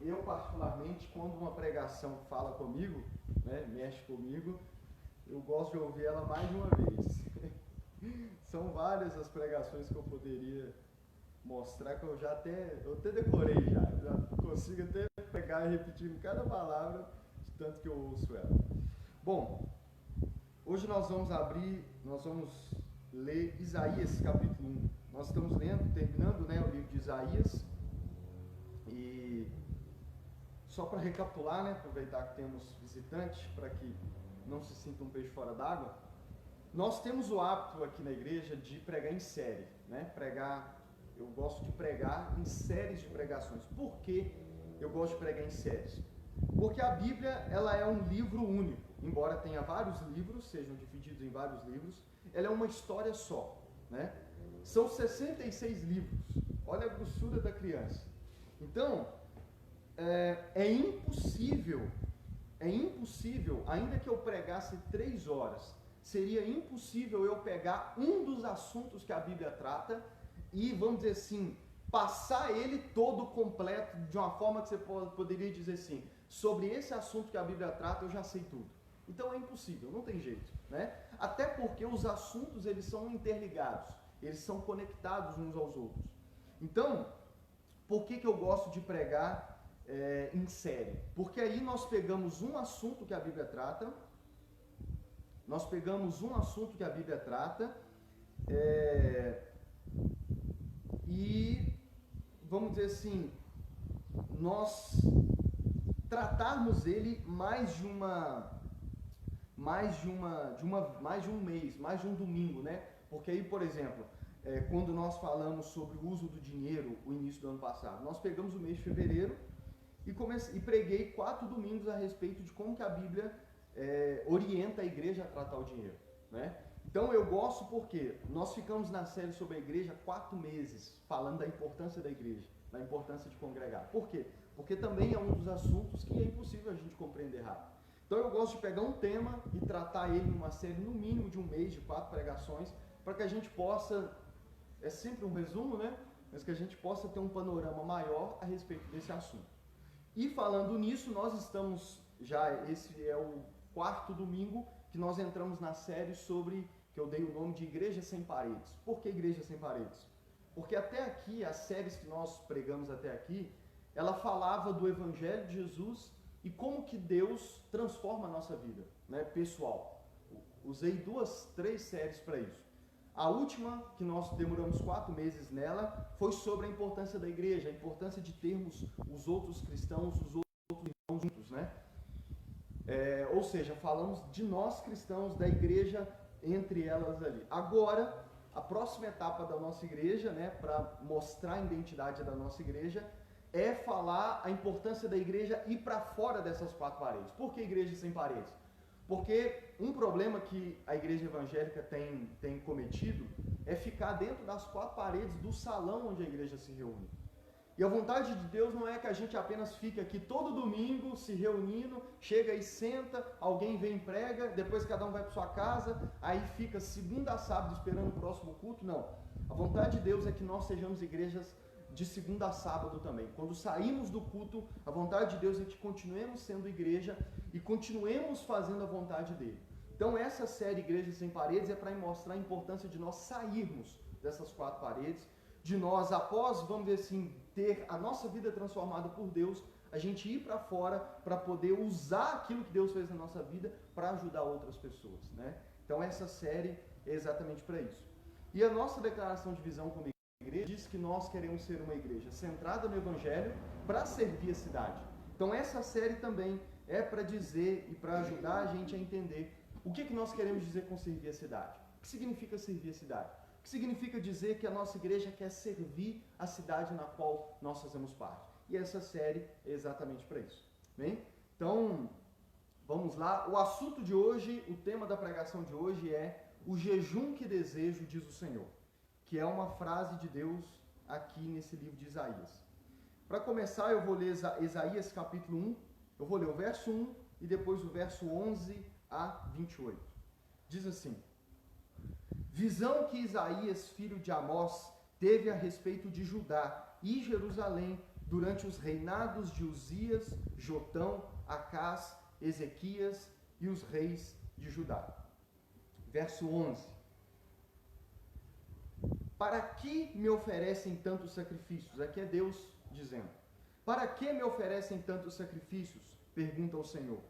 eu particularmente, quando uma pregação fala comigo, né, mexe comigo, eu gosto de ouvir ela mais de uma vez. São várias as pregações que eu poderia mostrar, que eu até decorei já consigo até pegar e repetir cada palavra, de tanto que eu ouço ela. Bom, hoje nós vamos ler Isaías capítulo 1. Nós estamos terminando, né, o livro de Isaías. E só para recapitular, né, aproveitar que temos visitantes, para que não se sinta um peixe fora d'água, nós temos o hábito aqui na igreja de pregar em série, né? Eu gosto de pregar em séries de pregações. Por que eu gosto de pregar em séries? Porque a Bíblia, ela é um livro único. Embora tenha vários livros, sejam divididos em vários livros, ela é uma história só, né? São 66 livros. Olha a grossura da criança. Então, é impossível, ainda que eu pregasse 3 horas, seria impossível eu pegar um dos assuntos que a Bíblia trata e, vamos dizer assim, passar ele todo completo, de uma forma que você poderia dizer assim, sobre esse assunto que a Bíblia trata, eu já sei tudo. Então é impossível, não tem jeito, né? Até porque os assuntos, eles são interligados, eles são conectados uns aos outros. Então, por que eu gosto de pregar em série? Porque aí nós pegamos um assunto que a Bíblia trata, e, vamos dizer assim, nós tratarmos ele mais de um mês, mais de um domingo, né? Porque aí, por exemplo, quando nós falamos sobre o uso do dinheiro, o início do ano passado, nós pegamos o mês de fevereiro e preguei 4 domingos a respeito de como que a Bíblia orienta a igreja a tratar o dinheiro, né? Então eu gosto porque nós ficamos na série sobre a igreja 4 meses, falando da importância da igreja, da importância de congregar. Por quê? Porque também é um dos assuntos que é impossível a gente compreender rápido. Então eu gosto de pegar um tema e tratar ele numa série no mínimo de um mês, de 4 pregações, para que a gente possa, é sempre um resumo, né? Mas que a gente possa ter um panorama maior a respeito desse assunto. E falando nisso, nós estamos esse é o 4º domingo que nós entramos na série sobre, que eu dei o nome de Igreja Sem Paredes. Por que Igreja Sem Paredes? Porque até aqui, as séries que nós pregamos até aqui, ela falava do Evangelho de Jesus e como que Deus transforma a nossa vida, né, pessoal. Usei 3 séries para isso. A última, que nós demoramos 4 meses nela, foi sobre a importância da igreja, a importância de termos os outros cristãos, os outros irmãos juntos, né? Ou seja, falamos de nós cristãos, da igreja entre elas ali. Agora, a próxima etapa da nossa igreja, né, para mostrar a identidade da nossa igreja, é falar a importância da igreja ir para fora dessas 4 paredes. Por que igreja sem paredes? Porque um problema que a igreja evangélica tem cometido é ficar dentro das 4 paredes do salão onde a igreja se reúne. E a vontade de Deus não é que a gente apenas fique aqui todo domingo se reunindo, chega e senta, alguém vem e prega, depois cada um vai para sua casa, aí fica segunda a sábado esperando o próximo culto. Não. A vontade de Deus é que nós sejamos igrejas de segunda a sábado também. Quando saímos do culto, a vontade de Deus é que continuemos sendo igreja e continuemos fazendo a vontade dele. Então essa série Igreja Sem Paredes é para mostrar a importância de nós sairmos dessas 4 paredes, de nós, após, vamos dizer assim, ter a nossa vida transformada por Deus, a gente ir para fora para poder usar aquilo que Deus fez na nossa vida para ajudar outras pessoas, né? Então essa série é exatamente para isso. E a nossa declaração de visão como igreja diz que nós queremos ser uma igreja centrada no Evangelho para servir a cidade. Então essa série também é para dizer e para ajudar a gente a entender o que nós queremos dizer com servir a cidade. O que significa servir a cidade? O que significa dizer que a nossa igreja quer servir a cidade na qual nós fazemos parte. E essa série é exatamente para isso. Bem? Então, vamos lá. O assunto de hoje, o tema da pregação de hoje é o jejum que desejo, diz o Senhor, que é uma frase de Deus aqui nesse livro de Isaías. Para começar, eu vou ler Isaías capítulo 1, eu vou ler o verso 1 e depois o verso 11 a 28. Diz assim: visão que Isaías, filho de Amós, teve a respeito de Judá e Jerusalém durante os reinados de Uzias, Jotão, Acás, Ezequias e os reis de Judá. Verso 11. Para que me oferecem tantos sacrifícios? Aqui é Deus dizendo. Para que me oferecem tantos sacrifícios? Pergunta o Senhor.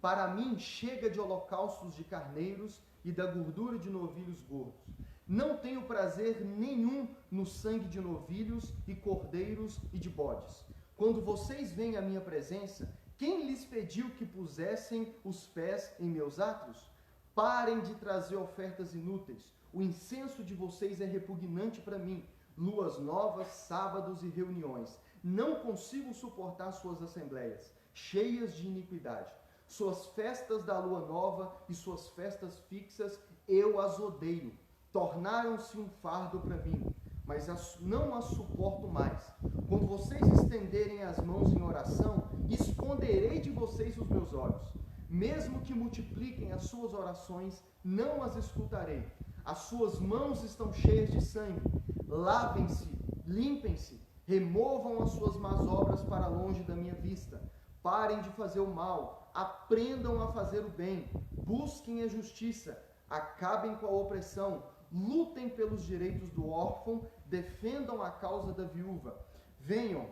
Para mim chega de holocaustos de carneiros e da gordura de novilhos gordos. Não tenho prazer nenhum no sangue de novilhos e cordeiros e de bodes. Quando vocês vêm à minha presença, quem lhes pediu que pusessem os pés em meus átrios? Parem de trazer ofertas inúteis. O incenso de vocês é repugnante para mim. Luas novas, sábados e reuniões. Não consigo suportar suas assembleias, cheias de iniquidade. Suas festas da lua nova e suas festas fixas, eu as odeio. Tornaram-se um fardo para mim, mas não as suporto mais. Quando vocês estenderem as mãos em oração, esconderei de vocês os meus olhos. Mesmo que multipliquem as suas orações, não as escutarei. As suas mãos estão cheias de sangue. Lavem-se, limpem-se, removam as suas más obras para longe da minha vista. Parem de fazer o mal, aprendam a fazer o bem, busquem a justiça, acabem com a opressão, lutem pelos direitos do órfão, defendam a causa da viúva. Venham,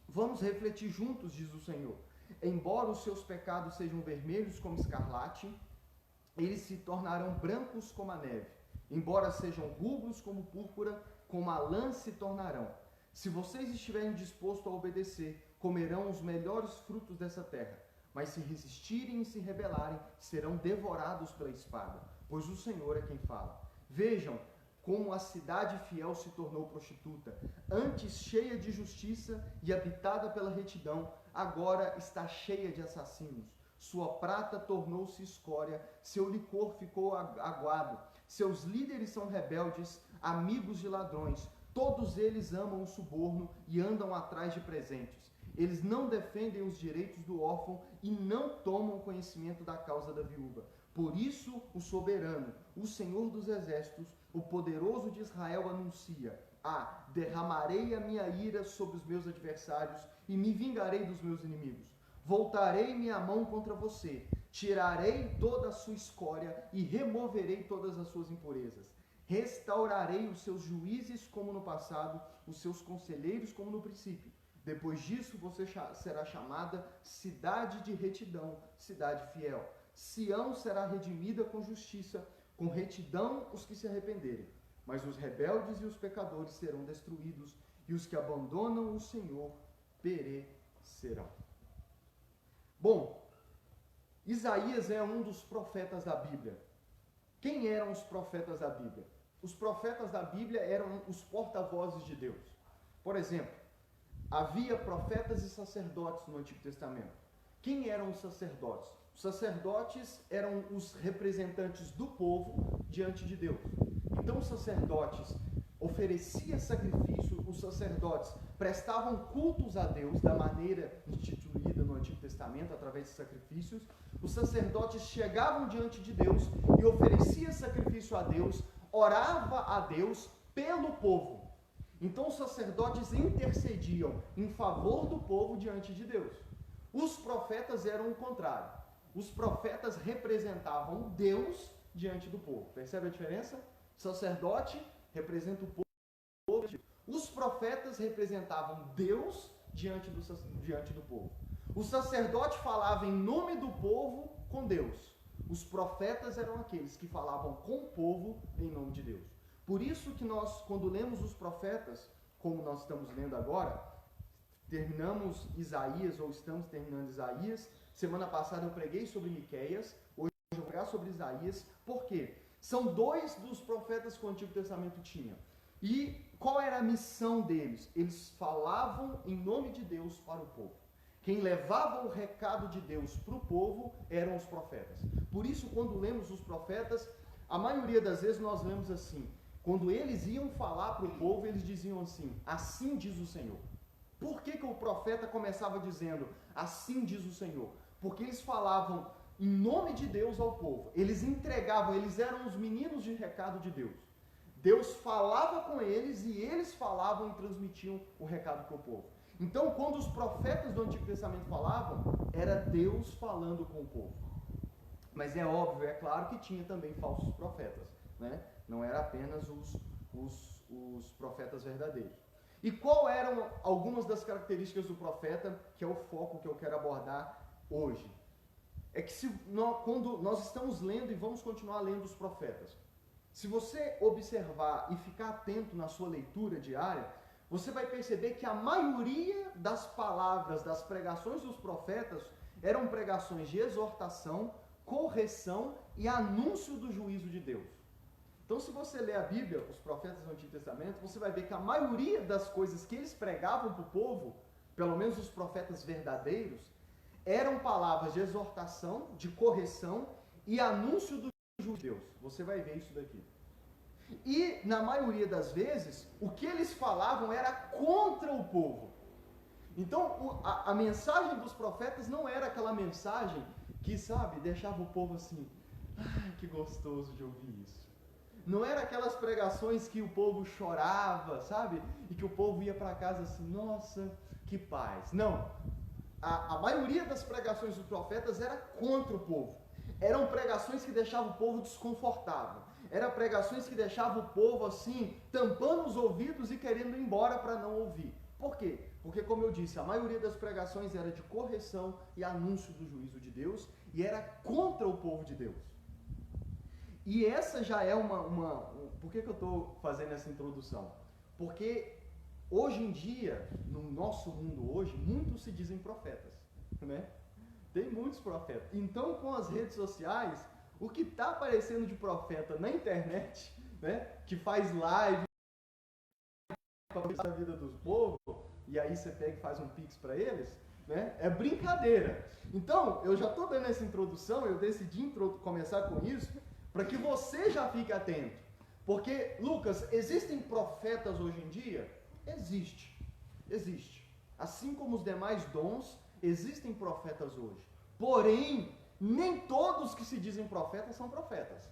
vamos refletir juntos, diz o Senhor. Embora os seus pecados sejam vermelhos como escarlate, eles se tornarão brancos como a neve. Embora sejam rubros como púrpura, como a lã se tornarão. Se vocês estiverem dispostos a obedecer, comerão os melhores frutos dessa terra. Mas se resistirem e se rebelarem, serão devorados pela espada, pois o Senhor é quem fala. Vejam como a cidade fiel se tornou prostituta. Antes cheia de justiça e habitada pela retidão, agora está cheia de assassinos. Sua prata tornou-se escória, seu licor ficou aguado. Seus líderes são rebeldes, amigos de ladrões. Todos eles amam o suborno e andam atrás de presentes. Eles não defendem os direitos do órfão e não tomam conhecimento da causa da viúva. Por isso, o soberano, o Senhor dos exércitos, o poderoso de Israel anuncia: derramarei a minha ira sobre os meus adversários e me vingarei dos meus inimigos. Voltarei minha mão contra você, tirarei toda a sua escória e removerei todas as suas impurezas. Restaurarei os seus juízes como no passado, os seus conselheiros como no princípio. Depois disso você será chamada cidade de retidão, cidade fiel. Sião será redimida com justiça, com retidão os que se arrependerem. Mas os rebeldes e os pecadores serão destruídos, e os que abandonam o Senhor perecerão. Bom, Isaías é um dos profetas da Bíblia. Quem eram os profetas da Bíblia? Os profetas da Bíblia eram os porta-vozes de Deus. Por exemplo, havia profetas e sacerdotes no Antigo Testamento. Quem eram os sacerdotes? Os sacerdotes eram os representantes do povo diante de Deus. Então os sacerdotes ofereciam sacrifício, os sacerdotes prestavam cultos a Deus da maneira instituída no Antigo Testamento, através de sacrifícios. Os sacerdotes chegavam diante de Deus e ofereciam sacrifício a Deus, orava a Deus pelo povo. Então os sacerdotes intercediam em favor do povo diante de Deus. Os profetas eram o contrário. Os profetas representavam Deus diante do povo. Percebe a diferença? O sacerdote representa o povo. Os profetas representavam Deus diante do povo. O sacerdote falava em nome do povo com Deus. Os profetas eram aqueles que falavam com o povo em nome de Deus. Por isso que nós, quando lemos os profetas, como nós estamos lendo agora, terminamos Isaías, ou estamos terminando Isaías. Semana passada eu preguei sobre Miqueias, hoje eu vou pregar sobre Isaías. Por quê? São dois dos profetas que o Antigo Testamento tinha. E qual era a missão deles? Eles falavam em nome de Deus para o povo. Quem levava o recado de Deus para o povo eram os profetas. Por isso, quando lemos os profetas, a maioria das vezes nós lemos assim: quando eles iam falar para o povo, eles diziam assim: assim diz o Senhor. Por que o profeta começava dizendo assim diz o Senhor? Porque eles falavam em nome de Deus ao povo. Eles entregavam, eles eram os meninos de recado de Deus. Deus falava com eles e eles falavam e transmitiam o recado para o povo. Então, quando os profetas do Antigo Testamento falavam, era Deus falando com o povo. Mas é óbvio, é claro que tinha também falsos profetas, né? Não era apenas os profetas verdadeiros. E qual eram algumas das características do profeta, que é o foco que eu quero abordar hoje? É que quando nós estamos lendo e vamos continuar lendo os profetas, se você observar e ficar atento na sua leitura diária, você vai perceber que a maioria das palavras, das pregações dos profetas, eram pregações de exortação, correção e anúncio do juízo de Deus. Então, se você ler a Bíblia, os profetas do Antigo Testamento, você vai ver que a maioria das coisas que eles pregavam para o povo, pelo menos os profetas verdadeiros, eram palavras de exortação, de correção e anúncio do juízo de Deus. Você vai ver isso daqui. E, na maioria das vezes, o que eles falavam era contra o povo. Então, a mensagem dos profetas não era aquela mensagem que, sabe, deixava o povo assim, que gostoso de ouvir isso. Não era aquelas pregações que o povo chorava, sabe? E que o povo ia para casa assim, nossa, que paz. Não. A maioria das pregações dos profetas era contra o povo. Eram pregações que deixavam o povo desconfortável. Eram pregações que deixavam o povo assim, tampando os ouvidos e querendo ir embora para não ouvir. Por quê? Porque, como eu disse, a maioria das pregações era de correção e anúncio do juízo de Deus e era contra o povo de Deus. E essa já é Por que eu estou fazendo essa introdução? Porque hoje em dia, no nosso mundo hoje, muitos se dizem profetas, né? Tem muitos profetas. Então, com as redes sociais, o que está aparecendo de profeta na internet, né? Que faz live para a vida dos povos, e aí você pega e faz um pix para eles, né? É brincadeira. Então, eu já estou dando essa introdução, eu decidi começar com isso, para que você já fique atento. Porque, Lucas, existem profetas hoje em dia? Existe. Assim como os demais dons, existem profetas hoje. Porém, nem todos que se dizem profetas são profetas.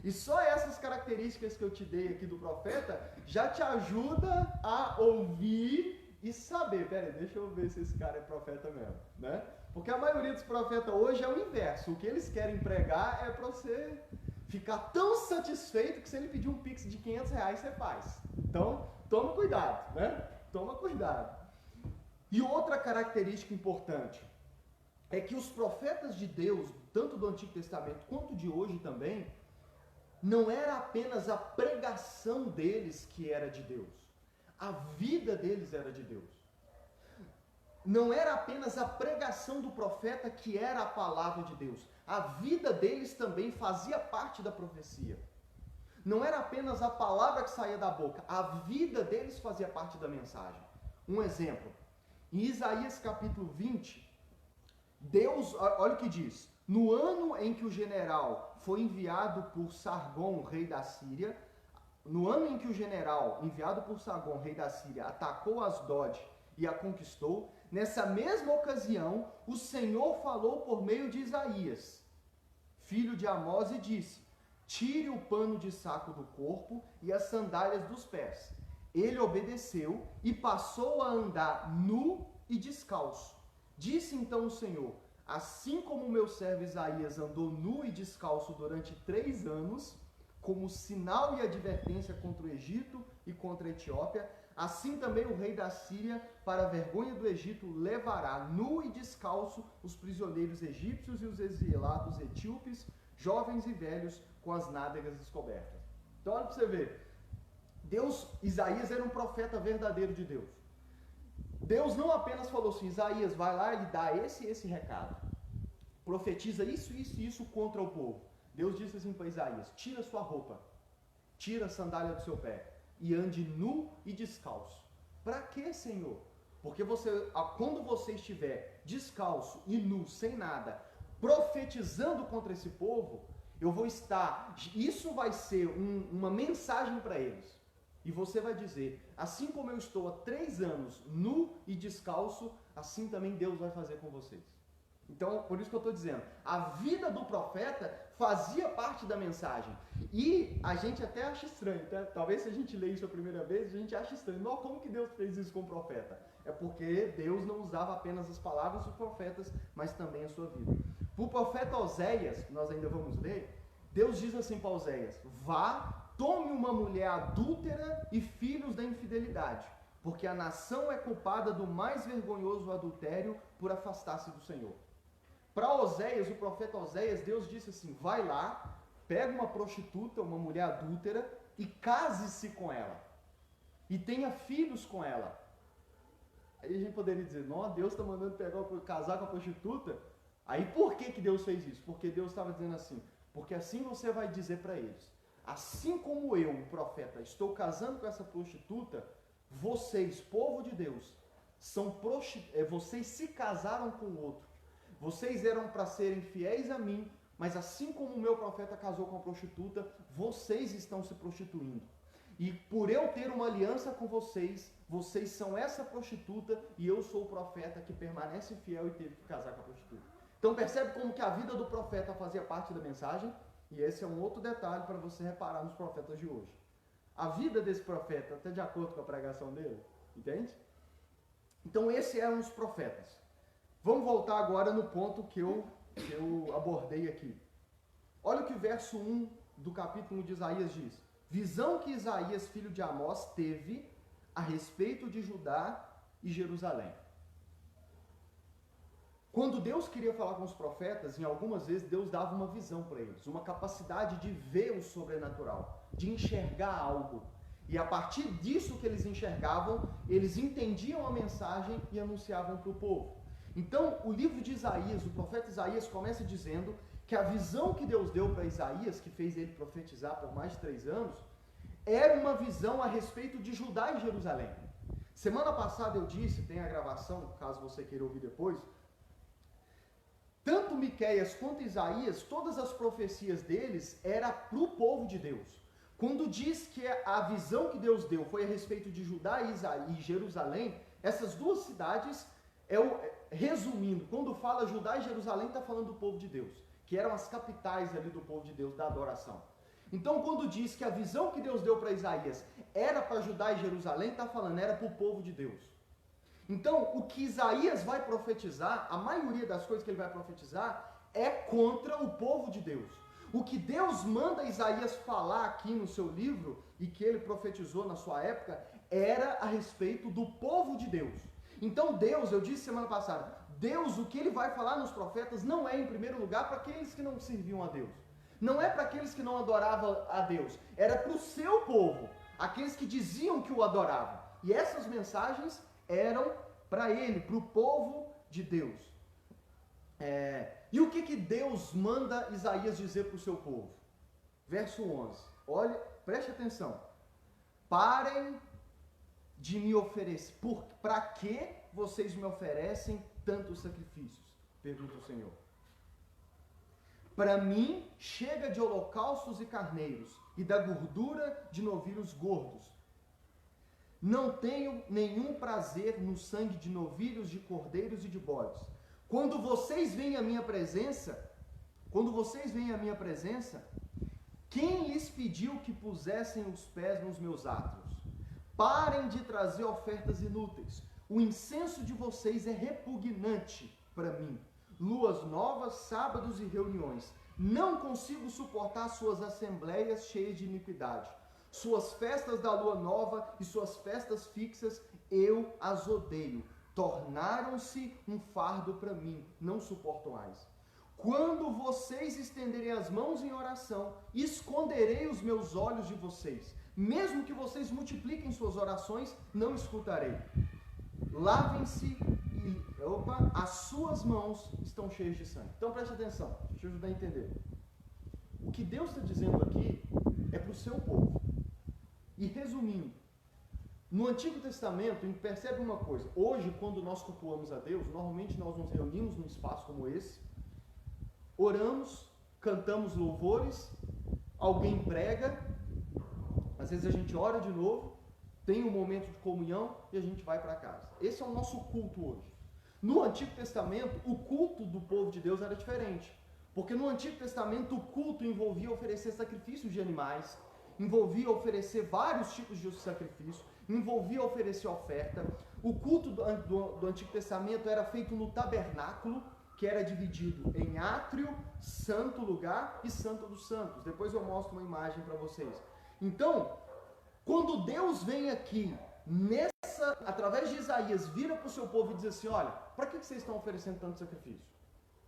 E só essas características que eu te dei aqui do profeta já te ajuda a ouvir e saber, peraí, deixa eu ver se esse cara é profeta mesmo, né? Porque a maioria dos profetas hoje é o inverso. O que eles querem pregar é para você ficar tão satisfeito que se ele pedir um pix de R$500, você faz. Então, toma cuidado, né? Toma cuidado. E outra característica importante é que os profetas de Deus, tanto do Antigo Testamento quanto de hoje também, não era apenas a pregação deles que era de Deus. A vida deles era de Deus. Não era apenas a pregação do profeta que era a palavra de Deus. A vida deles também fazia parte da profecia. Não era apenas a palavra que saía da boca. A vida deles fazia parte da mensagem. Um exemplo. Em Isaías capítulo 20, Deus, olha o que diz. No ano em que o general foi enviado por Sargom, rei da Síria, no ano em que o general enviado por Sargom, rei da Síria, atacou Asdod e a conquistou, nessa mesma ocasião, o Senhor falou por meio de Isaías, filho de Amós, e disse: tire o pano de saco do corpo e as sandálias dos pés. Ele obedeceu e passou a andar nu e descalço. Disse então o Senhor: assim como o meu servo Isaías andou nu e descalço durante 3 anos, como sinal e advertência contra o Egito e contra a Etiópia, assim também o rei da Síria, para a vergonha do Egito, levará nu e descalço os prisioneiros egípcios e os exilados etíopes, jovens e velhos, com as nádegas descobertas. Então olha para você ver. Isaías era um profeta verdadeiro de Deus. Deus não apenas falou assim: Isaías, vai lá e dá esse recado. Profetiza isso e isso contra o povo. Deus disse assim para Isaías: tira sua roupa, tira a sandália do seu pé e ande nu e descalço. Para quê, Senhor? Porque quando você estiver descalço e nu, sem nada, profetizando contra esse povo, eu vou estar... Isso vai ser uma mensagem para eles. E você vai dizer: assim como eu estou há 3 anos nu e descalço, assim também Deus vai fazer com vocês. Então, por isso que eu estou dizendo, a vida do profeta fazia parte da mensagem. E a gente até acha estranho, tá? Talvez se a gente lê isso a primeira vez, a gente acha estranho. Não, como que Deus fez isso com o profeta? é porque Deus não usava apenas as palavras dos profetas, mas também a sua vida. Para o profeta Oséias, que nós ainda vamos ler, Deus diz assim para Oséias: vá, tome uma mulher adúltera e filhos da infidelidade, porque a nação é culpada do mais vergonhoso adultério por afastar-se do Senhor. Para Oséias, o profeta Oséias, Deus disse assim: vai lá, pega uma prostituta, uma mulher adúltera, e case-se com ela, e tenha filhos com ela. Aí a gente poderia dizer: não, Deus está mandando casar com a prostituta? Aí por que Deus fez isso? Porque Deus estava dizendo assim: porque assim você vai dizer para eles, assim como eu, o profeta, estou casando com essa prostituta, vocês, povo de Deus, vocês se casaram com o outro. Vocês eram para serem fiéis a mim, mas assim como o meu profeta casou com a prostituta, vocês estão se prostituindo. E por eu ter uma aliança com vocês, vocês são essa prostituta e eu sou o profeta que permanece fiel e teve que casar com a prostituta. Então percebe como que a vida do profeta fazia parte da mensagem? E esse é um outro detalhe para você reparar nos profetas de hoje. A vida desse profeta está de acordo com a pregação dele, entende? Então esses eram os profetas. Vamos voltar agora no ponto que eu abordei aqui. Olha o que o verso 1 do capítulo 1 de Isaías diz. Visão que Isaías, filho de Amós, teve a respeito de Judá e Jerusalém. Quando Deus queria falar com os profetas, em algumas vezes Deus dava uma visão para eles, uma capacidade de ver o sobrenatural, de enxergar algo. E a partir disso que eles enxergavam, eles entendiam a mensagem e anunciavam para o povo. Então, o livro de Isaías, o profeta Isaías começa dizendo que a visão que Deus deu para Isaías, que fez ele profetizar por mais de 3 anos, era uma visão a respeito de Judá e Jerusalém. Semana passada eu disse, tem a gravação, caso você queira ouvir depois, tanto Miqueias quanto Isaías, todas as profecias deles eram para o povo de Deus. Quando diz que a visão que Deus deu foi a respeito de Judá e Jerusalém, essas duas cidades, resumindo, quando fala Judá e Jerusalém, está falando do povo de Deus, que eram as capitais ali do povo de Deus, da adoração. Então, quando diz que a visão que Deus deu para Isaías era para Judá e Jerusalém, está falando, era para o povo de Deus. Então, o que Isaías vai profetizar, a maioria das coisas que ele vai profetizar, é contra o povo de Deus. O que Deus manda Isaías falar aqui no seu livro, e que ele profetizou na sua época, era a respeito do povo de Deus. Então Deus, eu disse semana passada, Deus, o que ele vai falar nos profetas não é em primeiro lugar para aqueles que não serviam a Deus. Não é para aqueles que não adoravam a Deus. Era para o seu povo, aqueles que diziam que o adoravam. E essas mensagens eram para ele, para o povo de Deus. E o que Deus manda Isaías dizer para o seu povo? Verso 11. Olha, preste atenção. Parem de me oferecer. Para que vocês me oferecem tantos sacrifícios? Pergunta o Senhor. Para mim, chega de holocaustos e carneiros, e da gordura de novilhos gordos. Não tenho nenhum prazer no sangue de novilhos, de cordeiros e de bodes. Quando vocês vêm à minha presença, quem lhes pediu que pusessem os pés nos meus átrios? Parem de trazer ofertas inúteis. O incenso de vocês é repugnante para mim. Luas novas, sábados e reuniões. Não consigo suportar suas assembleias cheias de iniquidade. Suas festas da lua nova e suas festas fixas, eu as odeio. Tornaram-se um fardo para mim, não suporto mais. Quando vocês estenderem as mãos em oração, esconderei os meus olhos de vocês. Mesmo que vocês multipliquem suas orações, não escutarei. Lavem-se e, as suas mãos estão cheias de sangue. Então preste atenção, deixa eu ajudar a entender. O que Deus está dizendo aqui é para o seu povo. E resumindo, no Antigo Testamento, a gente percebe uma coisa. Hoje, quando nós cultuamos a Deus, normalmente nós nos reunimos num espaço como esse, oramos, cantamos louvores, alguém prega, às vezes a gente ora de novo, tem um momento de comunhão e a gente vai para casa. Esse é o nosso culto hoje. No Antigo Testamento, o culto do povo de Deus era diferente. Porque no Antigo Testamento, o culto envolvia oferecer sacrifícios de animais, envolvia oferecer vários tipos de sacrifício, envolvia oferecer oferta. O culto do Antigo Testamento era feito no tabernáculo, que era dividido em átrio, santo lugar e santo dos santos. Depois eu mostro uma imagem para vocês. Então, quando Deus vem aqui, através de Isaías, vira para o seu povo e diz assim, olha, para que vocês estão oferecendo tanto sacrifício?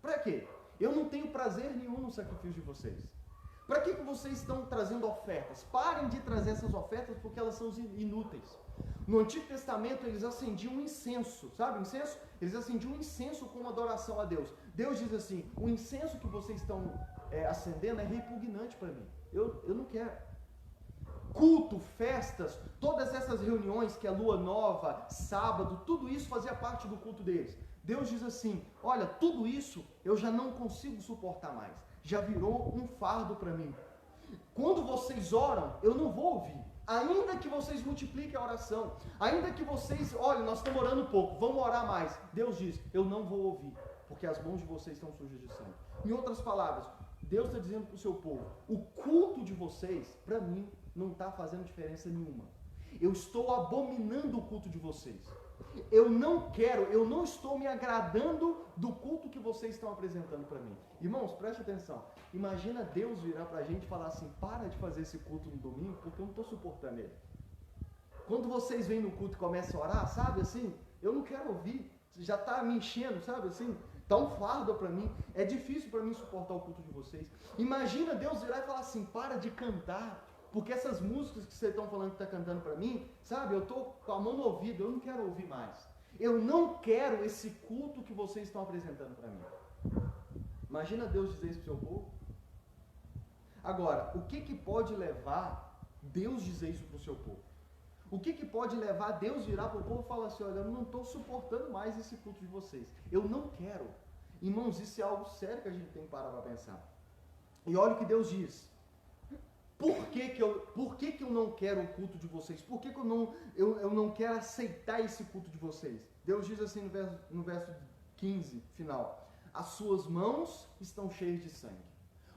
Para quê? Eu não tenho prazer nenhum no sacrifício de vocês. Para que vocês estão trazendo ofertas? Parem de trazer essas ofertas porque elas são inúteis. No Antigo Testamento eles acendiam um incenso, sabe incenso? Eles acendiam um incenso como adoração a Deus. Deus diz assim, o incenso que vocês estão acendendo é repugnante para mim. Eu não quero. Culto, festas, todas essas reuniões que é lua nova, sábado, tudo isso fazia parte do culto deles. Deus diz assim, olha, tudo isso eu já não consigo suportar mais. Já virou um fardo para mim. Quando vocês oram, eu não vou ouvir. Ainda que vocês multipliquem a oração, ainda que vocês, olha, nós estamos orando pouco, vamos orar mais. Deus diz, eu não vou ouvir, porque as mãos de vocês estão sujas de sangue. Em outras palavras, Deus está dizendo para o seu povo, o culto de vocês, para mim, não está fazendo diferença nenhuma. Eu estou abominando o culto de vocês. Eu não estou me agradando do culto que vocês estão apresentando para mim. Irmãos, preste atenção. Imagina Deus virar para a gente e falar assim, para de fazer esse culto no domingo, porque eu não estou suportando ele. Quando vocês vêm no culto e começam a orar, sabe assim, eu não quero ouvir, já está me enchendo, sabe assim, está um fardo para mim, é difícil para mim suportar o culto de vocês. Imagina Deus virar e falar assim, para de cantar, porque essas músicas que vocês estão falando que está cantando para mim, sabe, eu estou com a mão no ouvido, eu não quero ouvir mais. Eu não quero esse culto que vocês estão apresentando para mim. Imagina Deus dizer isso para o seu povo. Agora, o que pode levar Deus dizer isso para o seu povo? O que pode levar Deus virar para o povo e falar assim, olha, eu não estou suportando mais esse culto de vocês. Eu não quero. Irmãos, isso é algo sério que a gente tem que parar para pensar. E olha o que Deus diz. Por que eu não quero o culto de vocês? Por que eu não quero aceitar esse culto de vocês? Deus diz assim no verso 15, final. As suas mãos estão cheias de sangue.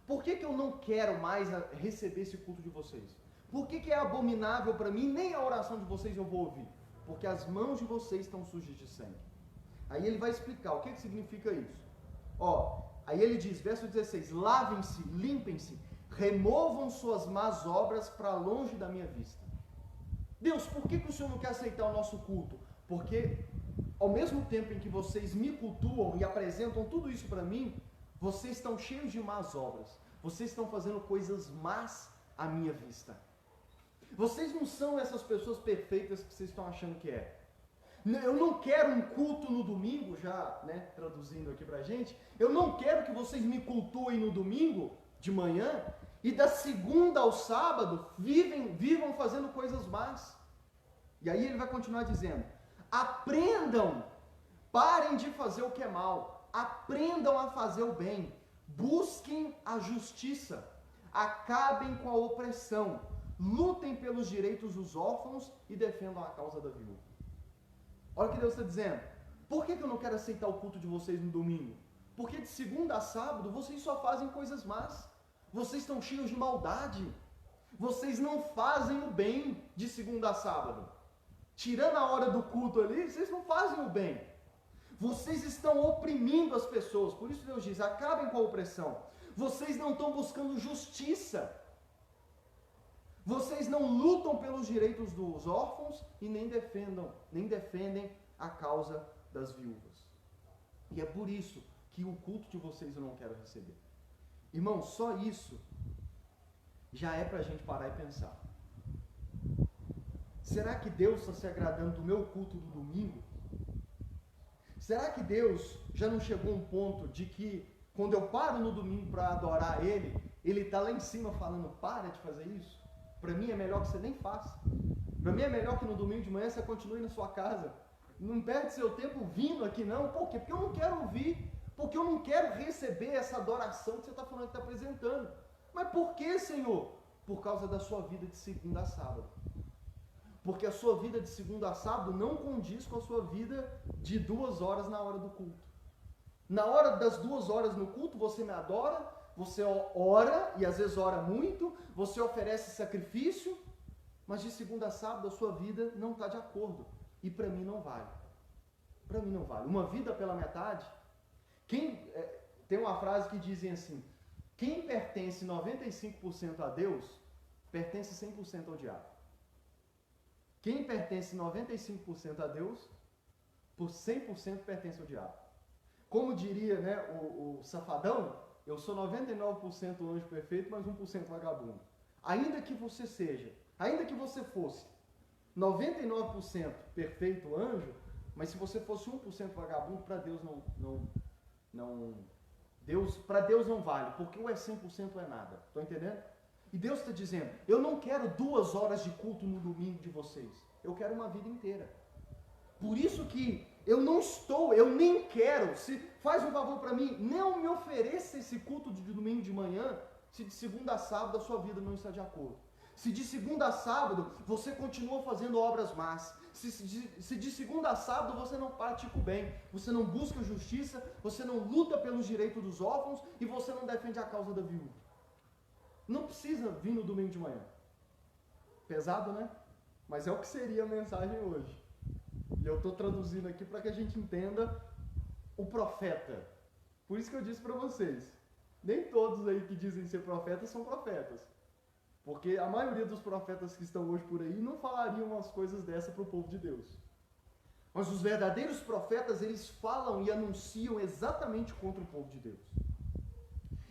Por que eu não quero mais receber esse culto de vocês? Por que é abominável para mim? Nem a oração de vocês eu vou ouvir. Porque as mãos de vocês estão sujas de sangue. Aí ele vai explicar o que significa isso. Aí ele diz, verso 16, lavem-se, limpem-se, removam suas más obras para longe da minha vista. Deus, por que o Senhor não quer aceitar o nosso culto? Porque ao mesmo tempo em que vocês me cultuam e apresentam tudo isso para mim, vocês estão cheios de más obras. Vocês estão fazendo coisas más à minha vista. Vocês não são essas pessoas perfeitas que vocês estão achando que é. Eu não quero um culto no domingo, já traduzindo aqui pra gente, eu não quero que vocês me cultuem no domingo, de manhã, e da segunda ao sábado, vivam fazendo coisas más. E aí ele vai continuar dizendo, aprendam, parem de fazer o que é mal, aprendam a fazer o bem, busquem a justiça, acabem com a opressão, lutem pelos direitos dos órfãos e defendam a causa da viúva. Olha o que Deus está dizendo. Por que eu não quero aceitar o culto de vocês no domingo? Porque de segunda a sábado vocês só fazem coisas más. Vocês estão cheios de maldade. Vocês não fazem o bem de segunda a sábado. Tirando a hora do culto ali, vocês não fazem o bem. Vocês estão oprimindo as pessoas. Por isso Deus diz, acabem com a opressão. Vocês não estão buscando justiça. Vocês não lutam pelos direitos dos órfãos e nem defendem a causa das viúvas. E é por isso que o culto de vocês eu não quero receber. Irmão, só isso já é para a gente parar e pensar. Será que Deus está se agradando do meu culto do domingo? Será que Deus já não chegou a um ponto de que quando eu paro no domingo para adorar Ele está lá em cima falando, para de fazer isso? Para mim é melhor que você nem faça. Para mim é melhor que no domingo de manhã você continue na sua casa. Não perde seu tempo vindo aqui não. Por quê? Porque eu não quero ouvir. Porque eu não quero receber essa adoração que você está falando, que está apresentando. Mas por que, Senhor? Por causa da sua vida de segunda a sábado. Porque a sua vida de segunda a sábado não condiz com a sua vida de 2 horas na hora do culto. Na hora das 2 horas no culto, você me adora, você ora, e às vezes ora muito, você oferece sacrifício, mas de segunda a sábado a sua vida não está de acordo. E para mim não vale. Para mim não vale. Uma vida pela metade. Tem uma frase que dizem assim: quem pertence 95% a Deus, pertence 100% ao diabo. Quem pertence 95% a Deus, por 100% pertence ao diabo. Como diria, né, o Safadão, eu sou 99% anjo perfeito, mas 1% vagabundo. Ainda que você fosse 99% perfeito anjo, mas se você fosse 1% vagabundo, para Deus para Deus não vale, porque o é 100% é nada. Estão entendendo? E Deus está dizendo: eu não quero 2 horas de culto no domingo de vocês, eu quero uma vida inteira. Por isso que eu nem quero, se faz um favor para mim, não me ofereça esse culto de domingo de manhã, se de segunda a sábado a sua vida não está de acordo. Se de segunda a sábado você continua fazendo obras más, se de segunda a sábado você não pratica o bem, você não busca justiça, você não luta pelos direitos dos órfãos e você não defende a causa da viúva. Não precisa vir no domingo de manhã. Pesado, né? Mas é o que seria a mensagem hoje. E eu estou traduzindo aqui para que a gente entenda o profeta. Por isso que eu disse para vocês, nem todos aí que dizem ser profetas são profetas. Porque a maioria dos profetas que estão hoje por aí não falariam umas coisas dessas para o povo de Deus. Mas os verdadeiros profetas, eles falam e anunciam exatamente contra o povo de Deus.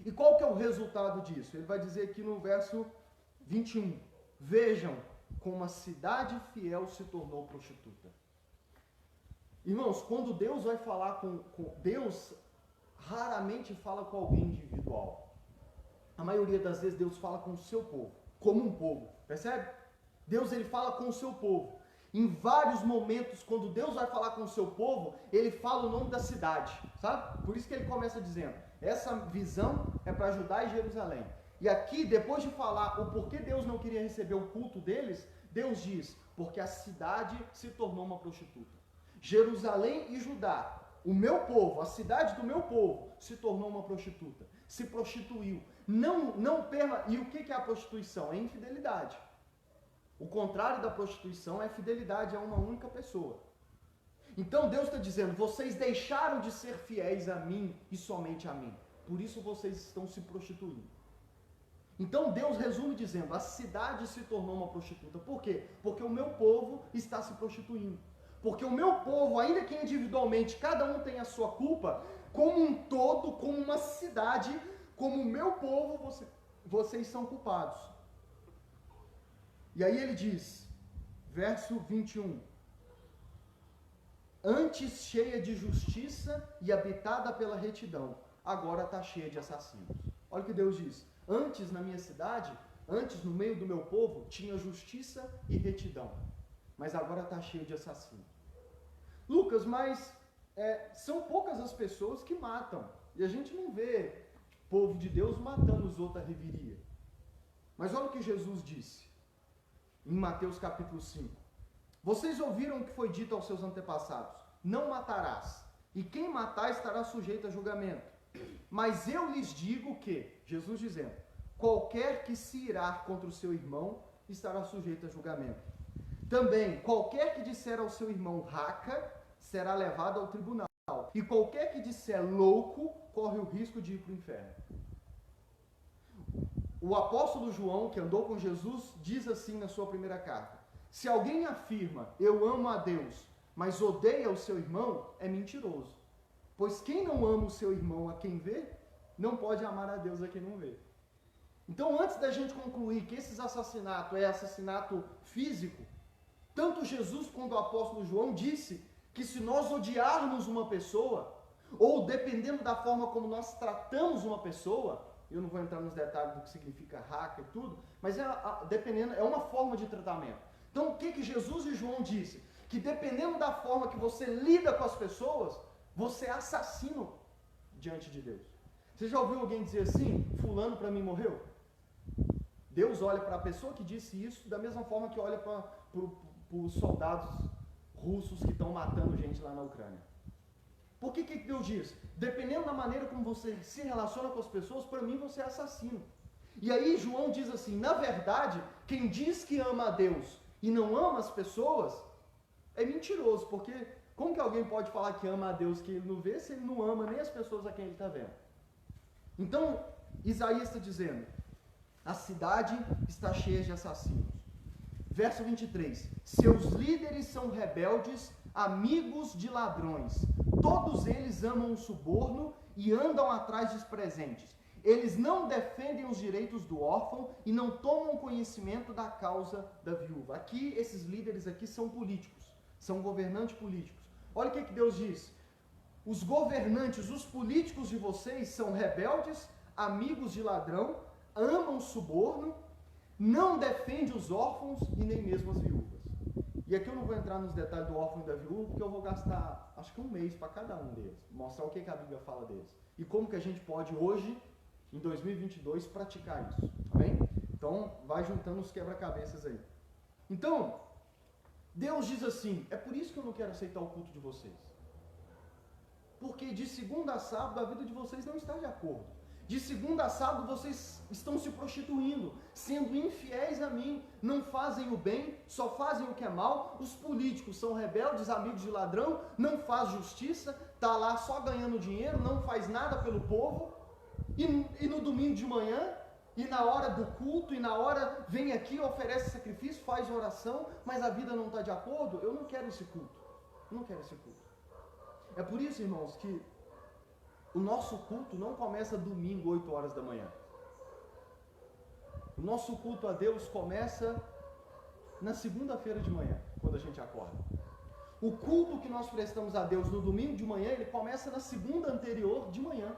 E qual que é o resultado disso? Ele vai dizer aqui no verso 21. Vejam como a cidade fiel se tornou prostituta. Irmãos, quando Deus vai falar com Deus, raramente fala com alguém individual. A maioria das vezes Deus fala com o seu povo, como um povo, percebe? Deus, ele fala com o seu povo. Em vários momentos, quando Deus vai falar com o seu povo, ele fala o nome da cidade, sabe? Por isso que ele começa dizendo: essa visão é para Judá e Jerusalém. E aqui, depois de falar o porquê Deus não queria receber o culto deles, Deus diz: porque a cidade se tornou uma prostituta. Jerusalém e Judá, o meu povo, a cidade do meu povo, se tornou uma prostituta, se prostituiu. E o que é a prostituição? É infidelidade. O contrário da prostituição é fidelidade a uma única pessoa. Então Deus está dizendo: vocês deixaram de ser fiéis a mim e somente a mim, por isso vocês estão se prostituindo. Então Deus resume dizendo: a cidade se tornou uma prostituta. Por quê? Porque o meu povo está se prostituindo. Porque o meu povo, ainda que individualmente cada um tem a sua culpa, como um todo, como uma cidade, como o meu povo, vocês são culpados. E aí ele diz, verso 21, antes cheia de justiça e habitada pela retidão, agora está cheia de assassinos. Olha o que Deus diz: antes na minha cidade, antes no meio do meu povo, tinha justiça e retidão, mas agora está cheio de assassinos. Lucas, mas são poucas as pessoas que matam, e a gente não vê o povo de Deus matando os outros à reveria. Mas olha o que Jesus disse em Mateus capítulo 5. Vocês ouviram o que foi dito aos seus antepassados: não matarás, e quem matar estará sujeito a julgamento. Mas eu lhes digo que, Jesus dizendo, qualquer que se irar contra o seu irmão estará sujeito a julgamento. Também, qualquer que disser ao seu irmão raca, será levado ao tribunal. E qualquer que disser louco, corre o risco de ir para o inferno. O apóstolo João, que andou com Jesus, diz assim na sua primeira carta: se alguém afirma, eu amo a Deus, mas odeia o seu irmão, é mentiroso. Pois quem não ama o seu irmão a quem vê, não pode amar a Deus a quem não vê. Então, antes da gente concluir que esses assassinatos é assassinato físico, tanto Jesus quanto o apóstolo João disse que se nós odiarmos uma pessoa, ou dependendo da forma como nós tratamos uma pessoa, eu não vou entrar nos detalhes do que significa raca e tudo, mas dependendo, é uma forma de tratamento. Então, o que Jesus e João disse? Que dependendo da forma que você lida com as pessoas, você é assassino diante de Deus. Você já ouviu alguém dizer assim: fulano para mim morreu? Deus olha para a pessoa que disse isso da mesma forma que olha para os soldados russos que estão matando gente lá na Ucrânia. Por que Deus diz? Dependendo da maneira como você se relaciona com as pessoas, para mim você é assassino. E aí João diz assim: na verdade, quem diz que ama a Deus e não ama as pessoas, é mentiroso, porque como que alguém pode falar que ama a Deus que ele não vê, se ele não ama nem as pessoas a quem ele está vendo? Então, Isaías está dizendo, a cidade está cheia de assassinos. Verso 23, seus líderes são rebeldes, amigos de ladrões. Todos eles amam o suborno e andam atrás dos presentes. Eles não defendem os direitos do órfão e não tomam conhecimento da causa da viúva. Aqui, esses líderes aqui são políticos, são governantes políticos. Olha o que Deus diz. Os governantes, os políticos de vocês são rebeldes, amigos de ladrão, amam o suborno, não defendem os órfãos e nem mesmo as viúvas. E aqui eu não vou entrar nos detalhes do órfão e da viúva, porque eu vou gastar, acho que um mês para cada um deles, mostrar o que a Bíblia fala deles. E como que a gente pode hoje, em 2022, praticar isso. Amém? Então, vai juntando os quebra-cabeças aí. Então, Deus diz assim, é por isso que eu não quero aceitar o culto de vocês. Porque de segunda a sábado a vida de vocês não está de acordo. De segunda a sábado vocês estão se prostituindo, sendo infiéis a mim, não fazem o bem, só fazem o que é mal. Os políticos são rebeldes, amigos de ladrão, não faz justiça, está lá só ganhando dinheiro, não faz nada pelo povo. E no domingo de manhã, e na hora do culto, e na hora vem aqui, oferece sacrifício, faz oração, mas a vida não está de acordo. Eu não quero esse culto. Eu não quero esse culto. É por isso, irmãos, que o nosso culto não começa domingo, 8 horas da manhã. O nosso culto a Deus começa na segunda-feira de manhã, quando a gente acorda. O culto que nós prestamos a Deus no domingo de manhã, ele começa na segunda anterior de manhã.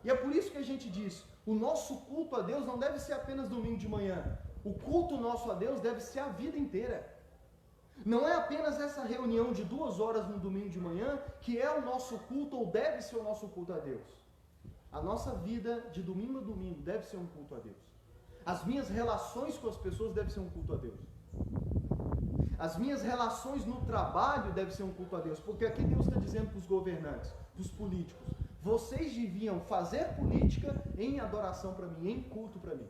E é por isso que a gente diz, o nosso culto a Deus não deve ser apenas domingo de manhã. O culto nosso a Deus deve ser a vida inteira. Não é apenas essa reunião de 2 horas no domingo de manhã que é o nosso culto ou deve ser o nosso culto a Deus. A nossa vida de domingo a domingo deve ser um culto a Deus. As minhas relações com as pessoas devem ser um culto a Deus. As minhas relações no trabalho devem ser um culto a Deus. Porque aqui Deus está dizendo para os governantes, para os políticos, vocês deviam fazer política em adoração para mim, em culto para mim.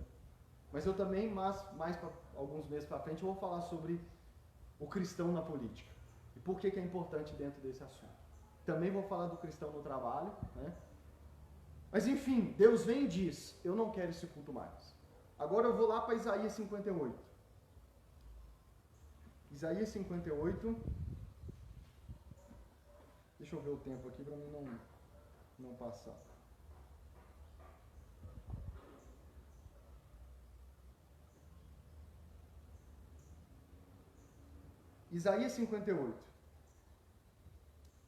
Mas eu também, mais para alguns meses para frente, eu vou falar sobre o cristão na política. E por que é importante dentro desse assunto. Também vou falar do cristão no trabalho, né? Mas enfim, Deus vem e diz, eu não quero esse culto mais. Agora eu vou lá para Isaías 58. Isaías 58. Deixa eu ver o tempo aqui para mim não passar. Isaías 58.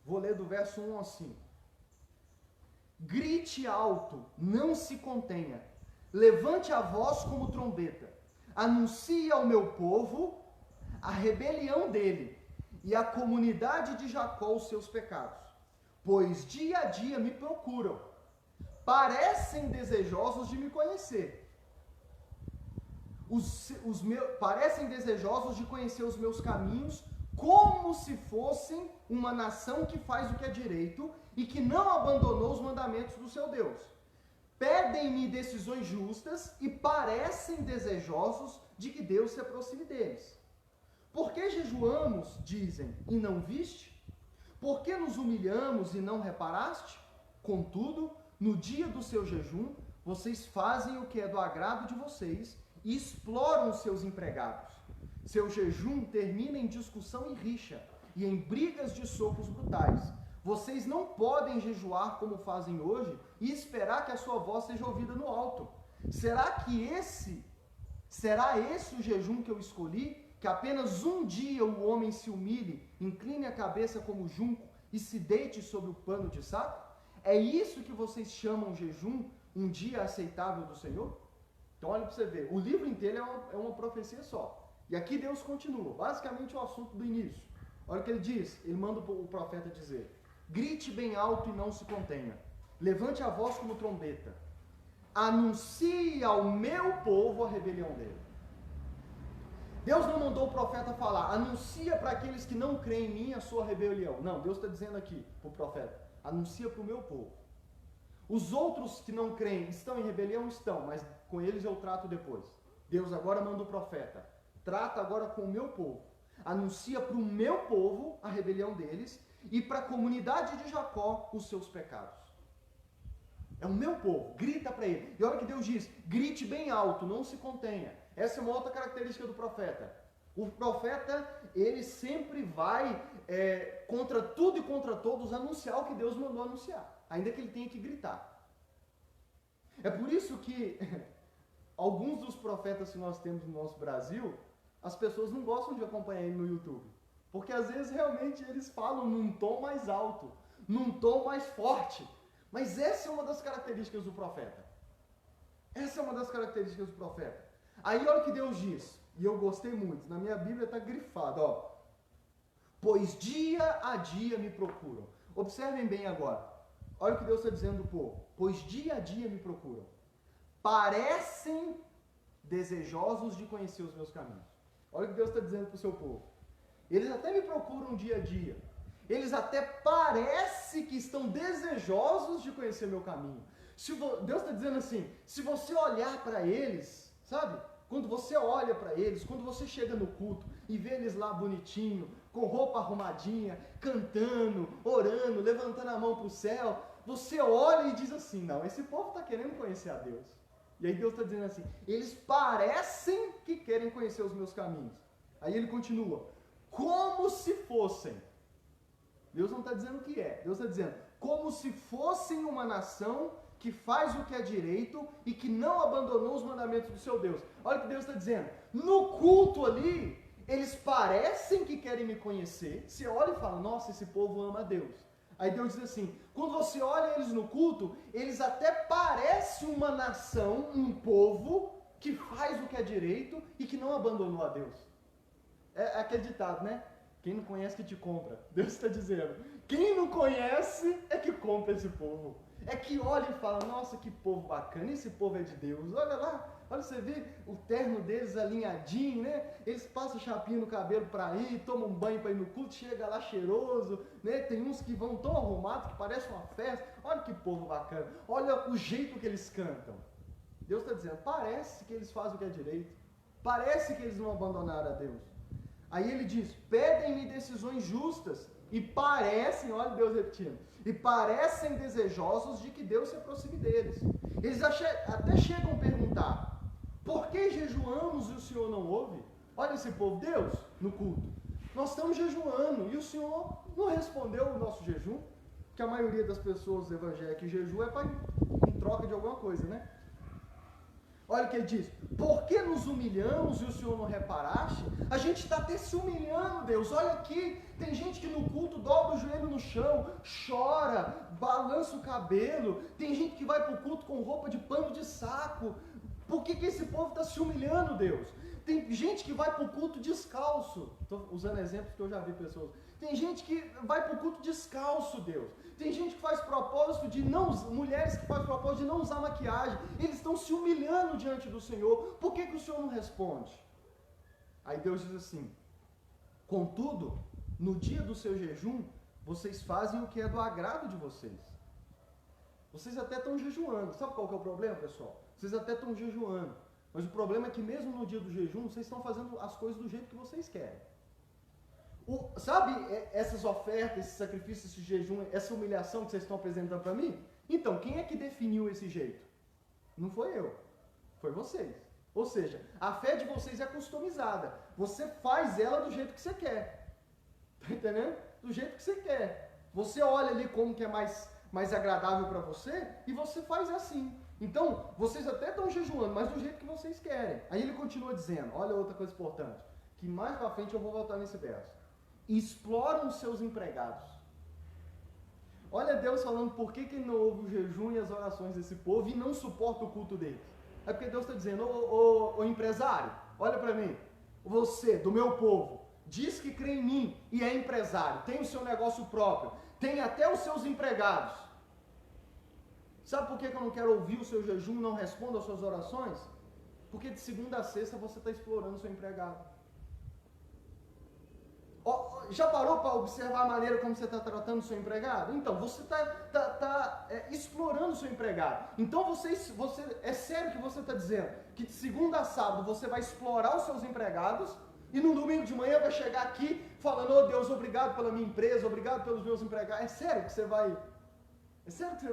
Vou ler do verso 1 ao 5. Grite alto, não se contenha. Levante a voz como trombeta. Anuncie ao meu povo a rebelião dele e à comunidade de Jacó os seus pecados. Pois dia a dia me procuram. Parecem desejosos de me conhecer. Parecem desejosos de conhecer os meus caminhos, como se fossem uma nação que faz o que é direito e que não abandonou os mandamentos do seu Deus. Pedem-me decisões justas e parecem desejosos de que Deus se aproxime deles. Por que jejuamos, dizem, e não viste? Por que nos humilhamos e não reparaste? Contudo, no dia do seu jejum, vocês fazem o que é do agrado de vocês e exploram os seus empregados. Seu jejum termina em discussão e rixa, e em brigas de socos brutais. Vocês não podem jejuar como fazem hoje e esperar que a sua voz seja ouvida no alto. Será esse o jejum que eu escolhi? Que apenas um dia o homem se humilhe, incline a cabeça como junco e se deite sobre o pano de saco? É isso que vocês chamam jejum, um dia aceitável do Senhor? Então olha para você ver, o livro inteiro é uma profecia só. E aqui Deus continua, basicamente o assunto do início. Olha o que ele diz, ele manda o profeta dizer, grite bem alto e não se contenha, levante a voz como trombeta, anuncie ao meu povo a rebelião dele. Deus não mandou o profeta falar, anuncia para aqueles que não creem em mim a sua rebelião. Não, Deus está dizendo aqui para o profeta, anuncia para o meu povo. Os outros que não creem estão em rebelião? Estão, mas com eles eu trato depois. Deus agora manda o profeta, trata agora com o meu povo. anuncia para o meu povo a rebelião deles e para a comunidade de Jacó os seus pecados. É o meu povo, grita para ele. E olha o que Deus diz, grite bem alto, não se contenha. Essa é uma outra característica do profeta. O profeta, ele sempre vai contra tudo e contra todos anunciar o que Deus mandou anunciar, ainda que ele tenha que gritar. É por isso que alguns dos profetas que nós temos no nosso Brasil, as pessoas não gostam de acompanhar ele no YouTube. Porque às vezes realmente eles falam num tom mais alto, num tom mais forte. Mas essa é uma das características do profeta. Essa é uma das características do profeta. Aí olha o que Deus diz, e eu gostei muito, na minha Bíblia está grifado, ó. Pois dia a dia me procuram. Observem bem agora. Olha o que Deus está dizendo do povo. Pois dia a dia me procuram. Parecem desejosos de conhecer os meus caminhos. Olha o que Deus está dizendo para o seu povo. Eles até me procuram dia a dia. Eles até parece que estão desejosos de conhecer meu caminho. Deus está dizendo assim, se você olhar para eles, sabe? Quando você olha para eles, quando você chega no culto e vê eles lá bonitinho, com roupa arrumadinha, cantando, orando, levantando a mão para o céu, você olha e diz assim, não, esse povo está querendo conhecer a Deus. E aí Deus está dizendo assim, eles parecem que querem conhecer os meus caminhos. Aí ele continua, como se fossem. Deus não está dizendo o que é, Deus está dizendo, como se fossem uma nação que faz o que é direito e que não abandonou os mandamentos do seu Deus. Olha o que Deus está dizendo, no culto ali, eles parecem que querem me conhecer, você olha e fala, nossa, esse povo ama a Deus. Aí Deus diz assim, quando você olha eles no culto, eles até parecem uma nação, um povo, que faz o que é direito e que não abandonou a Deus. É aquele ditado, né? Quem não conhece que te compra. Deus está dizendo, quem não conhece é que compra esse povo. É que olha e fala, nossa, que povo bacana, esse povo é de Deus. Olha lá, olha, você vê o terno deles alinhadinho, né? Eles passam chapinha no cabelo para ir, tomam um banho para ir no culto, chega lá cheiroso, né? Tem uns que vão tão arrumados que parece uma festa. Olha que povo bacana, olha o jeito que eles cantam. Deus está dizendo, parece que eles fazem o que é direito, parece que eles não abandonaram a Deus. Aí ele diz, pedem-me decisões justas e parecem, olha Deus repetindo, e parecem desejosos de que Deus se aproxime deles. Eles até chegam a perguntar, por que jejuamos e o Senhor não ouve? Olha esse povo, Deus, no culto, nós estamos jejuando e o Senhor não respondeu o nosso jejum, que a maioria das pessoas evangélicas jejum é em troca de alguma coisa, né? Olha o que ele diz, por que nos humilhamos e o Senhor não reparaste? A gente está até se humilhando, Deus, olha aqui, tem gente que no culto dobra o joelho no chão, chora, balança o cabelo, tem gente que vai para o culto com roupa de pano de saco. Por que esse povo está se humilhando, Deus? Tem gente que vai para o culto descalço, estou usando exemplos que eu já vi pessoas, tem gente que vai para o culto descalço, Deus. Tem gente que faz propósito de não, mulheres que fazem propósito de não usar maquiagem, eles estão se humilhando diante do Senhor, por que o Senhor não responde? Aí Deus diz assim, contudo, no dia do seu jejum, vocês fazem o que é do agrado de vocês. Vocês até estão jejuando, sabe qual que é o problema, pessoal? Vocês até estão jejuando, mas o problema é que mesmo no dia do jejum, vocês estão fazendo as coisas do jeito que vocês querem. Sabe essas ofertas, esse sacrifício, esse jejum, essa humilhação que vocês estão apresentando para mim? Então, quem é que definiu esse jeito? Não foi eu, foi vocês. Ou seja, a fé de vocês é customizada. Você faz ela do jeito que você quer. Tá entendendo? Do jeito que você quer. Você olha ali como que é mais agradável para você e você faz assim. Então, vocês até estão jejuando, mas do jeito que vocês querem. Aí ele continua dizendo, olha outra coisa importante, que mais para frente eu vou voltar nesse verso. Exploram os seus empregados. Olha Deus falando por que não ouve o jejum e as orações desse povo e não suporta o culto deles. É porque Deus está dizendo, ô empresário, olha para mim, você, do meu povo, diz que crê em mim e é empresário, tem o seu negócio próprio, tem até os seus empregados. Sabe por que eu não quero ouvir o seu jejum e não respondo às suas orações? Porque de segunda a sexta você está explorando o seu empregado. Já parou para observar a maneira como você está tratando o seu empregado? Então, você está explorando o seu empregado. Então, é sério que você está dizendo que de segunda a sábado você vai explorar os seus empregados E no domingo de manhã vai chegar aqui falando, oh Deus, obrigado pela minha empresa, obrigado pelos meus empregados. É sério que você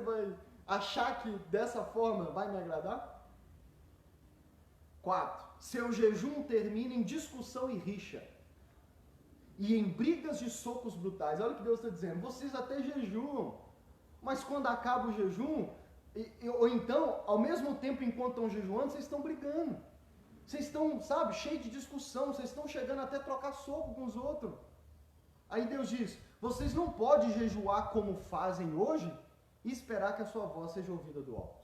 vai achar que dessa forma vai me agradar? 4. Seu jejum termina em discussão e rixa. E em brigas de socos brutais. Olha o que Deus está dizendo. Vocês até jejuam, mas quando acaba o jejum, ou então, ao mesmo tempo enquanto estão jejuando, vocês estão brigando. Vocês estão, sabe, cheios de discussão, vocês estão chegando até trocar soco com os outros. Aí Deus diz, vocês não podem jejuar como fazem hoje e esperar que a sua voz seja ouvida do alto.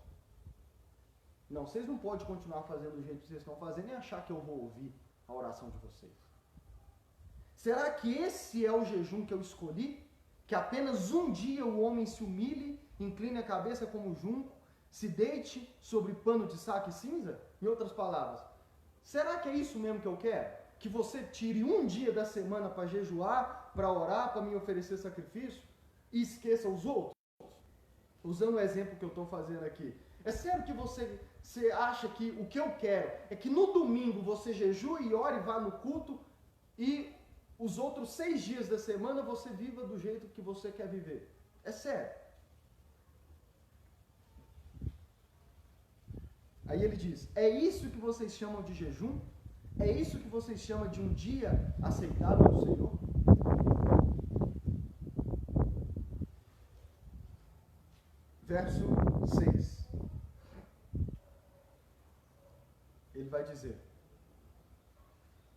Não, vocês não podem continuar fazendo do jeito que vocês estão fazendo e achar que eu vou ouvir a oração de vocês. Será que esse é o jejum que eu escolhi? Que apenas um dia o homem se humilhe, incline a cabeça como junco, se deite sobre pano de saco e cinza? Em outras palavras, será que é isso mesmo que eu quero? Que você tire um dia da semana para jejuar, para orar, para me oferecer sacrifício e esqueça os outros? Usando o exemplo que eu estou fazendo aqui. É sério que você acha que o que eu quero é que no domingo você jejue e ore e vá no culto e os outros 6 dias da semana você viva do jeito que você quer viver? É sério. Aí ele diz, é isso que vocês chamam de jejum? É isso que vocês chamam de um dia aceitável do Senhor? Verso 6. Ele vai dizer,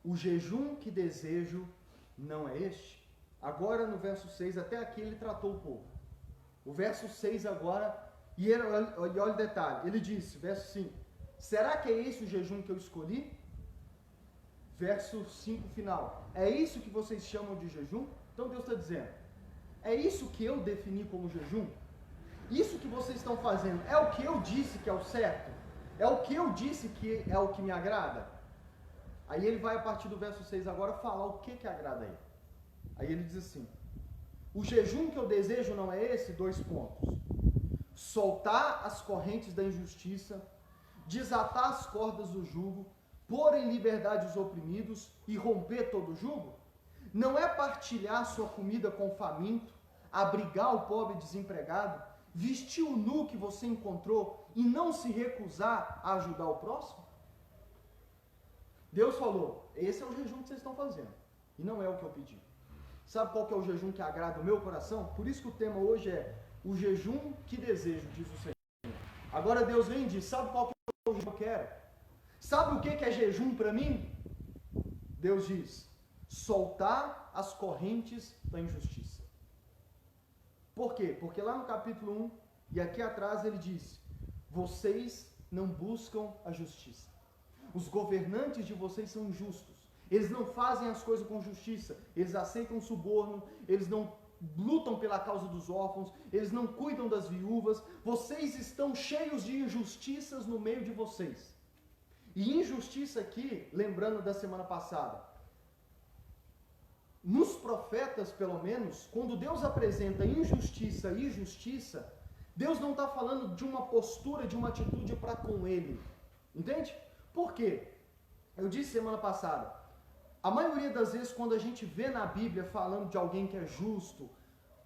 o jejum que desejo não é este? Agora no verso 6, até aqui ele tratou o povo. O verso 6 agora, e olha o detalhe, ele disse, verso 5, será que é esse o jejum que eu escolhi? Verso 5 final, é isso que vocês chamam de jejum? Então Deus está dizendo, é isso que eu defini como jejum? Isso que vocês estão fazendo é o que eu disse que é o certo? É o que eu disse que é o que me agrada? Aí ele vai a partir do verso 6 agora falar o que agrada a ele. Aí ele diz assim, o jejum que eu desejo não é esse? 2 pontos. Soltar as correntes da injustiça, desatar as cordas do jugo, pôr em liberdade os oprimidos e romper todo o jugo? Não é partilhar sua comida com o faminto, abrigar o pobre desempregado, vestir o nu que você encontrou e não se recusar a ajudar o próximo? Deus falou, esse é o jejum que vocês estão fazendo, e não é o que eu pedi. Sabe qual que é o jejum que agrada o meu coração? Por isso que o tema hoje é o jejum que desejo, diz o Senhor. Agora Deus vem e diz, sabe qual que é o jejum que eu quero? Sabe o que é jejum para mim? Deus diz, soltar as correntes da injustiça. Por quê? Porque lá no capítulo 1, e aqui atrás ele diz, vocês não buscam a justiça. Os governantes de vocês são injustos. Eles não fazem as coisas com justiça. Eles aceitam suborno. Eles não lutam pela causa dos órfãos. Eles não cuidam das viúvas. Vocês estão cheios de injustiças no meio de vocês. E injustiça aqui, lembrando da semana passada, nos profetas, pelo menos, quando Deus apresenta injustiça e justiça, Deus não está falando de uma postura, de uma atitude para com ele. Entende? Por quê? Eu disse semana passada, a maioria das vezes quando a gente vê na Bíblia falando de alguém que é justo,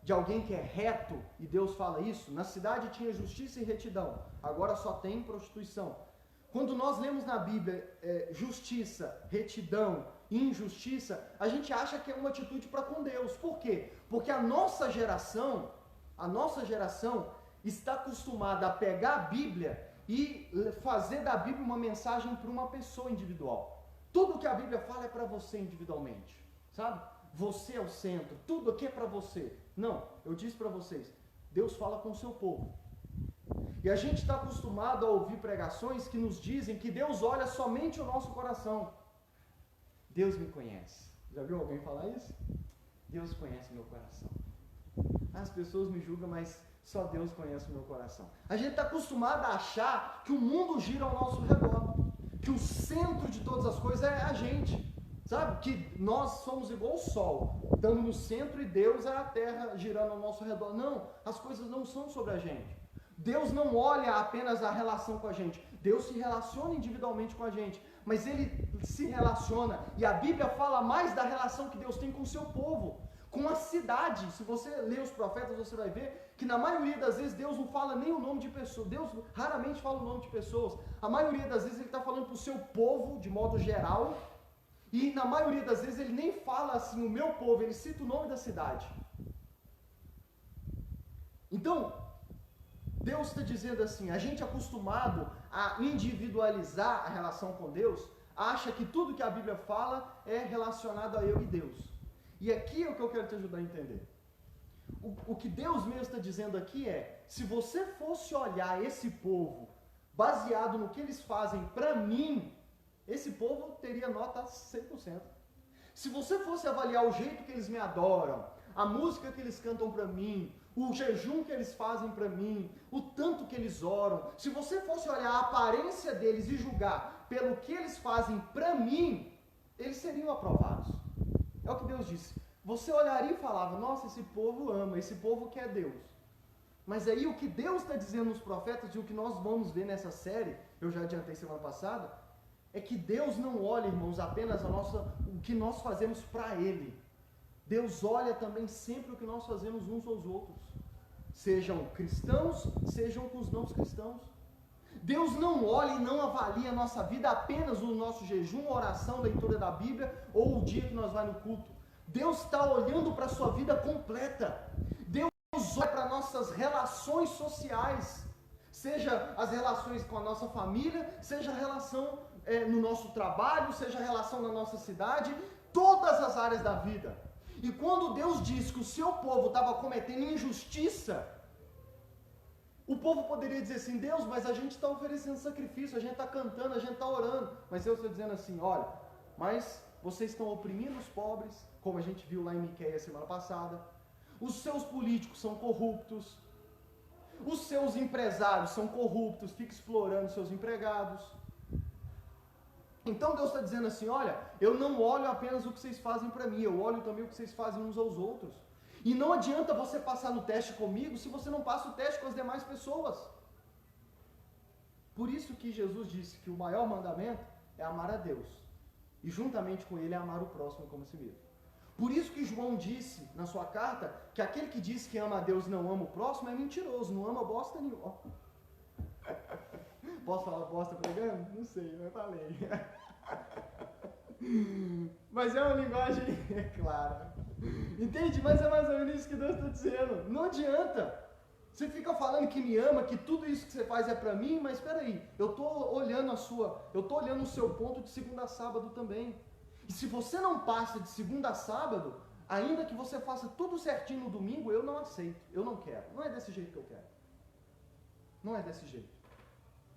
de alguém que é reto, e Deus fala isso, na cidade tinha justiça e retidão, agora só tem prostituição. Quando nós lemos na Bíblia justiça, retidão, injustiça, a gente acha que é uma atitude para com Deus. Por quê? Porque a nossa geração está acostumada a pegar a Bíblia e fazer da Bíblia uma mensagem para uma pessoa individual. Tudo que a Bíblia fala é para você individualmente, sabe? Você é o centro, tudo aqui é para você. Não, eu disse para vocês, Deus fala com o seu povo. E a gente está acostumado a ouvir pregações que nos dizem que Deus olha somente o nosso coração. Deus me conhece. Já viu alguém falar isso? Deus conhece meu coração. As pessoas me julgam, mas só Deus conhece o meu coração. A gente está acostumado a achar que o mundo gira ao nosso redor, que o centro de todas as coisas é a gente, sabe? Que nós somos igual o sol, estamos no centro e Deus é a terra girando ao nosso redor. Não, as coisas não são sobre a gente. Deus não olha apenas a relação com a gente, Deus se relaciona individualmente com a gente, mas ele se relaciona. E a Bíblia fala mais da relação que Deus tem com o seu povo, com a cidade. Se você ler os profetas, você vai ver que na maioria das vezes Deus não fala nem o nome de pessoas. Deus raramente fala o nome de pessoas. A maioria das vezes ele está falando para o seu povo, de modo geral. E na maioria das vezes ele nem fala assim, o meu povo, ele cita o nome da cidade. Então, Deus está dizendo assim, a gente acostumado a individualizar a relação com Deus, acha que tudo que a Bíblia fala é relacionado a eu e Deus. E aqui é o que eu quero te ajudar a entender. O que Deus mesmo está dizendo aqui é, se você fosse olhar esse povo baseado no que eles fazem para mim, esse povo teria nota 100%. Se você fosse avaliar o jeito que eles me adoram, a música que eles cantam para mim, o jejum que eles fazem para mim, o tanto que eles oram, se você fosse olhar a aparência deles e julgar pelo que eles fazem para mim, eles seriam aprovados. É o que Deus disse. Você olharia e falava, nossa, esse povo ama, esse povo quer Deus. Mas aí o que Deus está dizendo nos profetas e o que nós vamos ver nessa série, eu já adiantei semana passada, é que Deus não olha, irmãos, apenas o que nós fazemos para Ele. Deus olha também sempre o que nós fazemos uns aos outros. Sejam cristãos, sejam com os não cristãos. Deus não olha e não avalia a nossa vida apenas no nosso jejum, oração, leitura da Bíblia ou o dia que nós vamos no culto. Deus está olhando para a sua vida completa. Deus olha para nossas relações sociais. Seja as relações com a nossa família, seja a relação no nosso trabalho, seja a relação na nossa cidade, todas as áreas da vida. E quando Deus diz que o seu povo estava cometendo injustiça, o povo poderia dizer assim, Deus, mas a gente está oferecendo sacrifício, a gente está cantando, a gente está orando. Mas Deus está dizendo assim, olha, mas vocês estão oprimindo os pobres, como a gente viu lá em Miqueias semana passada. Os seus políticos são corruptos. Os seus empresários são corruptos, ficam explorando seus empregados. Então Deus está dizendo assim, olha, eu não olho apenas o que vocês fazem para mim, eu olho também o que vocês fazem uns aos outros. E não adianta você passar no teste comigo se você não passa o teste com as demais pessoas. Por isso que Jesus disse que o maior mandamento é amar a Deus. E juntamente com ele é amar o próximo como a si mesmo. Por isso que João disse na sua carta que aquele que diz que ama a Deus e não ama o próximo é mentiroso, não ama bosta nenhuma. Posso falar bosta pregando? Não sei, mas falei. Mas é uma linguagem clara. Entende? Mas é mais ou menos isso que Deus está dizendo. Não adianta. Você fica falando que me ama, que tudo isso que você faz é para mim, mas espera aí, eu estou olhando o seu ponto de segunda a sábado também. E se você não passa de segunda a sábado, ainda que você faça tudo certinho no domingo, eu não aceito, eu não quero. Não é desse jeito que eu quero. Não é desse jeito.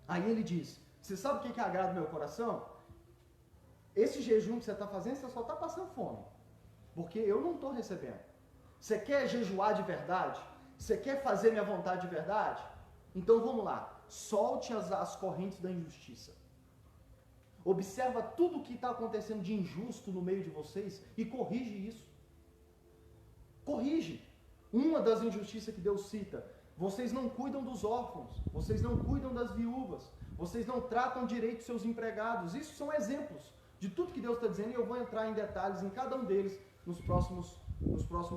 Aí ele diz, você sabe o que agrada o meu coração? Esse jejum que você está fazendo, você só está passando fome. Porque eu não estou recebendo. Você quer jejuar de verdade? Você quer fazer minha vontade de verdade? Então vamos lá. Solte as correntes da injustiça. Observa tudo o que está acontecendo de injusto no meio de vocês e corrige isso. Corrige. Uma das injustiças que Deus cita, vocês não cuidam dos órfãos, vocês não cuidam das viúvas, vocês não tratam direito seus empregados. Isso são exemplos de tudo que Deus está dizendo e eu vou entrar em detalhes em cada um deles nos próximos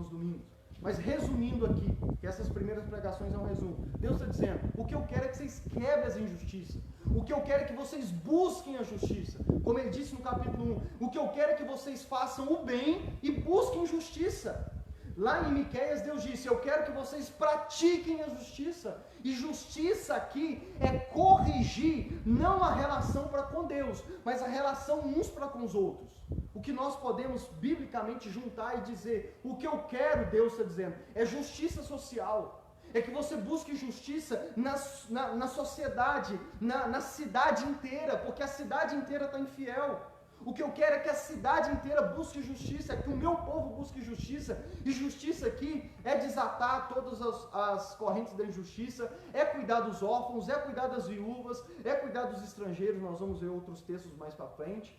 domingos. Mas resumindo aqui, que essas primeiras pregações é um resumo. Deus está dizendo, o que eu quero é que vocês quebrem as injustiças. O que eu quero é que vocês busquem a justiça. Como ele disse no capítulo 1, o que eu quero é que vocês façam o bem e busquem justiça. Lá em Miqueias, Deus disse, eu quero que vocês pratiquem a justiça. E justiça aqui é corrigir, não a relação para com Deus, mas a relação uns para com os outros. O que nós podemos biblicamente juntar e dizer, o que eu quero, Deus está dizendo, é justiça social. É que você busque justiça na sociedade, na cidade inteira, porque a cidade inteira está infiel. O que eu quero é que a cidade inteira busque justiça, é que o meu povo busque justiça, e justiça aqui é desatar todas as correntes da injustiça, é cuidar dos órfãos, é cuidar das viúvas, é cuidar dos estrangeiros, nós vamos ver outros textos mais para frente.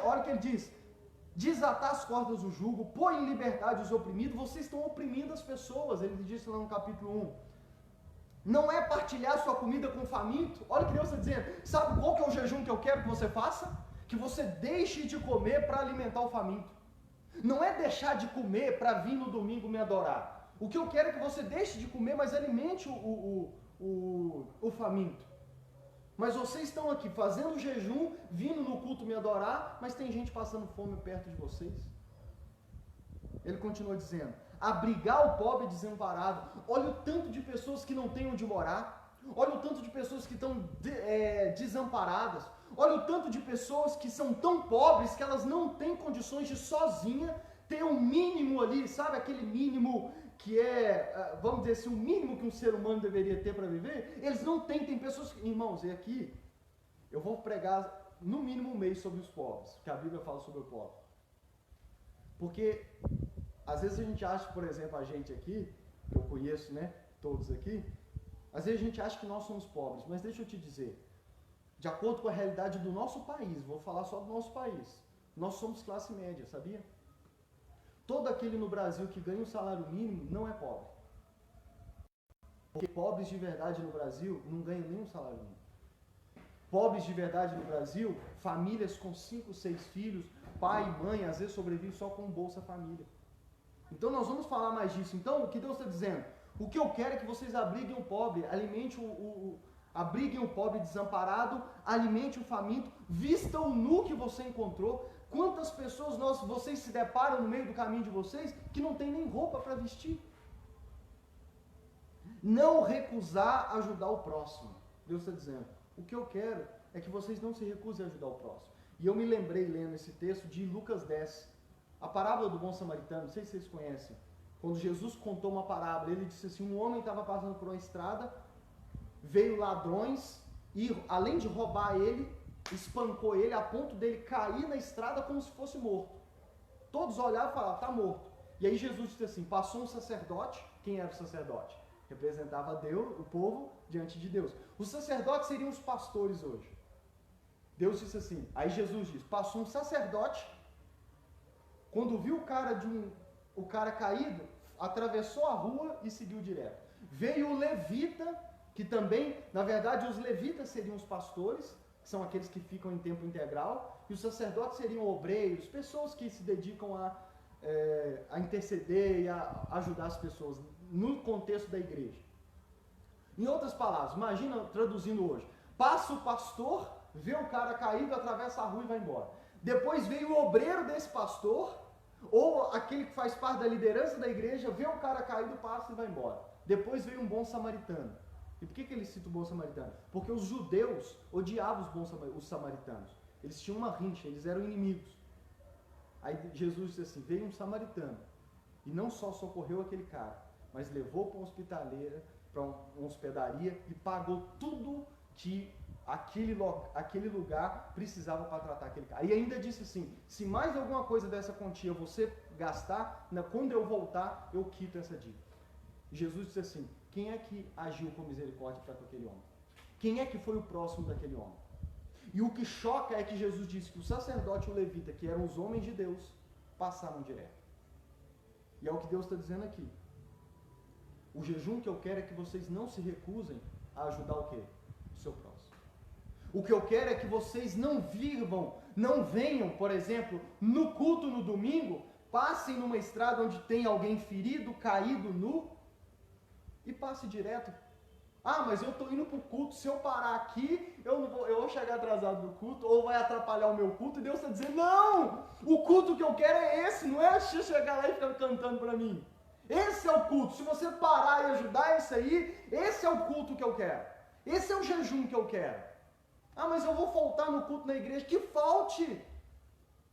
Olha o que ele diz, desatar as cordas do jugo, pôr em liberdade os oprimidos, vocês estão oprimindo as pessoas, ele disse lá no capítulo 1. Não é partilhar sua comida com o faminto. Olha o que Deus está dizendo. Sabe qual que é o jejum que eu quero que você faça? Que você deixe de comer para alimentar o faminto. Não é deixar de comer para vir no domingo me adorar. O que eu quero é que você deixe de comer, mas alimente o faminto. Mas vocês estão aqui fazendo jejum, vindo no culto me adorar, mas tem gente passando fome perto de vocês. Ele continua dizendo, abrigar o pobre desamparado. Olha o tanto de pessoas que não têm onde morar. Olha o tanto de pessoas que estão desamparadas. Olha o tanto de pessoas que são tão pobres que elas não têm condições de sozinha ter um mínimo ali, sabe? Aquele mínimo que é, vamos dizer assim, o mínimo que um ser humano deveria ter para viver. Eles não têm, tem pessoas... Irmãos, e aqui eu vou pregar no mínimo um mês sobre os pobres, porque a Bíblia fala sobre o pobre. Porque às vezes a gente acha, por exemplo, a gente aqui, que eu conheço, né, todos aqui, às vezes a gente acha que nós somos pobres, mas deixa eu te dizer, de acordo com a realidade do nosso país, vou falar só do nosso país, nós somos classe média, sabia? Todo aquele no Brasil que ganha um salário mínimo não é pobre. Porque pobres de verdade no Brasil não ganham nenhum salário mínimo. Pobres de verdade no Brasil, famílias com 5, 6 filhos, pai e mãe, às vezes sobrevivem só com Bolsa Família. Então nós vamos falar mais disso. Então, o que Deus está dizendo? O que eu quero é que vocês abriguem o pobre, alimente abriguem o pobre desamparado, alimente o faminto, vista o nu que você encontrou. Quantas pessoas vocês se deparam no meio do caminho de vocês que não tem nem roupa para vestir? Não recusar ajudar o próximo. Deus está dizendo, o que eu quero é que vocês não se recusem a ajudar o próximo. E eu me lembrei lendo esse texto de Lucas 10, a parábola do bom samaritano, não sei se vocês conhecem. Quando Jesus contou uma parábola, ele disse assim, um homem estava passando por uma estrada, veio ladrões e além de roubar ele, espancou ele a ponto dele cair na estrada como se fosse morto. Todos olhavam e falavam, está morto. E aí Jesus disse assim, passou um sacerdote. Quem era o sacerdote? Representava Deus, o povo diante de Deus. Os sacerdotes seriam os pastores hoje. Deus disse assim, aí Jesus disse, passou um sacerdote, quando viu o cara caído, atravessou a rua e seguiu direto. Veio o levita, que também, na verdade, os levitas seriam os pastores, que são aqueles que ficam em tempo integral, e os sacerdotes seriam obreiros, pessoas que se dedicam a interceder e a ajudar as pessoas no contexto da igreja. Em outras palavras, imagina traduzindo hoje, passa o pastor, vê o cara caído, atravessa a rua e vai embora. Depois veio o obreiro desse pastor, ou aquele que faz parte da liderança da igreja, vê o cara caído, passa e vai embora. Depois veio um bom samaritano. E por que ele cita o bom samaritano? Porque os judeus odiavam os samaritanos. Eles tinham uma rincha, eles eram inimigos. Aí Jesus disse assim, veio um samaritano, e não só socorreu aquele cara, mas levou para uma hospitaleira, para uma hospedaria, e pagou tudo que aquele lugar precisava para tratar aquele cara. E ainda disse assim, se mais alguma coisa dessa quantia você gastar, quando eu voltar, eu quito essa dívida. Jesus disse assim, quem é que agiu com misericórdia para com aquele homem? Quem é que foi o próximo daquele homem? E o que choca é que Jesus disse que o sacerdote e o levita, que eram os homens de Deus, passaram direto. E é o que Deus está dizendo aqui. O jejum que eu quero é que vocês não se recusem a ajudar o quê? O seu próximo. O que eu quero é que vocês não venham, por exemplo, no culto no domingo, passem numa estrada onde tem alguém ferido, caído, nu, e passe direto. Ah, mas eu estou indo para o culto, se eu parar aqui, eu vou chegar atrasado no culto, ou vai atrapalhar o meu culto, e Deus está dizendo, não! O culto que eu quero é esse, não é você chegar lá e ficar cantando para mim. Esse é o culto, se você parar e ajudar esse aí, esse é o culto que eu quero. Esse é o jejum que eu quero. Ah, mas eu vou faltar no culto na igreja. Que falte!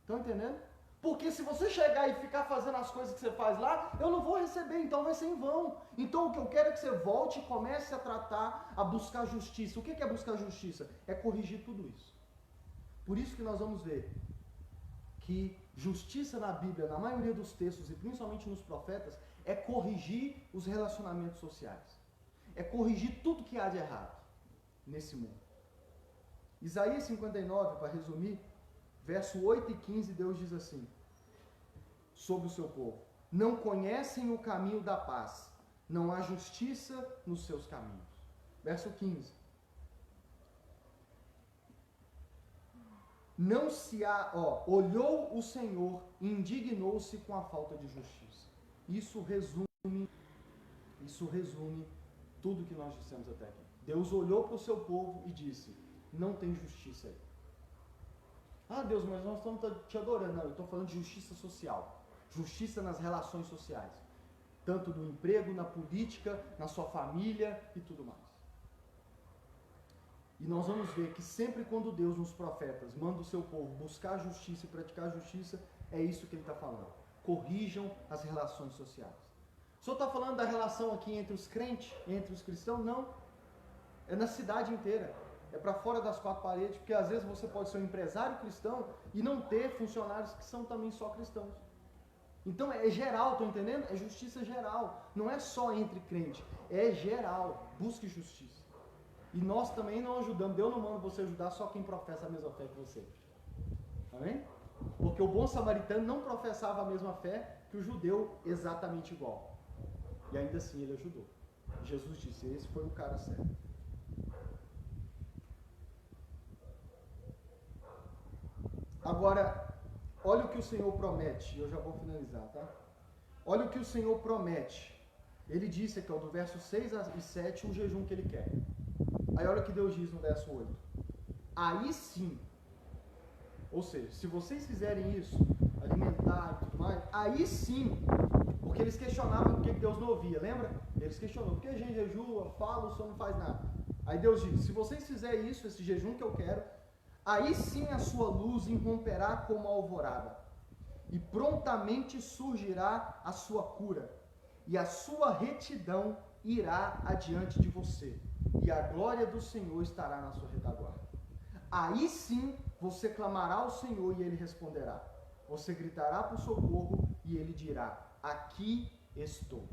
Estão entendendo? Porque se você chegar e ficar fazendo as coisas que você faz lá, eu não vou receber, então vai ser em vão. Então o que eu quero é que você volte e comece a tratar, a buscar justiça. O que é buscar justiça? É corrigir tudo isso. Por isso que nós vamos ver que justiça na Bíblia, na maioria dos textos e principalmente nos profetas, é corrigir os relacionamentos sociais. É corrigir tudo que há de errado nesse mundo. Isaías 59, para resumir, verso 8 e 15, Deus diz assim, sobre o seu povo, não conhecem o caminho da paz, não há justiça nos seus caminhos. Verso 15. Não se há, olhou o Senhor e indignou-se com a falta de justiça. Isso resume tudo que nós dissemos até aqui. Deus olhou para o seu povo e disse: não tem justiça aí. Ah, Deus, mas nós estamos te adorando. Não, eu estou falando de justiça social. Justiça nas relações sociais. Tanto no emprego, na política, na sua família e tudo mais. E nós vamos ver que sempre quando Deus, nos profetas, manda o seu povo buscar justiça e praticar justiça, é isso que ele está falando. Corrijam as relações sociais. O senhor está falando da relação aqui entre os crentes, entre os cristãos? Não. É na cidade inteira. É para fora das quatro paredes, porque às vezes você pode ser um empresário cristão e não ter funcionários que são também só cristãos. Então é geral, estão entendendo? É justiça geral. Não é só entre crentes, é geral. Busque justiça. E nós também não ajudamos. Deus não manda você ajudar só quem professa a mesma fé que você. Amém? Porque o bom samaritano não professava a mesma fé que o judeu exatamente igual. E ainda assim ele ajudou. Jesus disse, esse foi o cara certo. Agora, olha o que o Senhor promete. Eu já vou finalizar, tá? Olha o que o Senhor promete. Ele disse aqui, do verso 6 e 7, o jejum que ele quer. Aí olha o que Deus diz no verso 8. Aí sim, ou seja, se vocês fizerem isso, alimentar e tudo mais, aí sim, porque eles questionavam por que Deus não ouvia, lembra? Eles questionaram, por que a gente jejua, fala, o Senhor não faz nada. Aí Deus diz, se vocês fizerem isso, esse jejum que eu quero, aí sim a sua luz irromperá como a alvorada, e prontamente surgirá a sua cura, e a sua retidão irá adiante de você, e a glória do Senhor estará na sua retaguarda. Aí sim você clamará ao Senhor e Ele responderá. Você gritará por socorro e Ele dirá, aqui estou.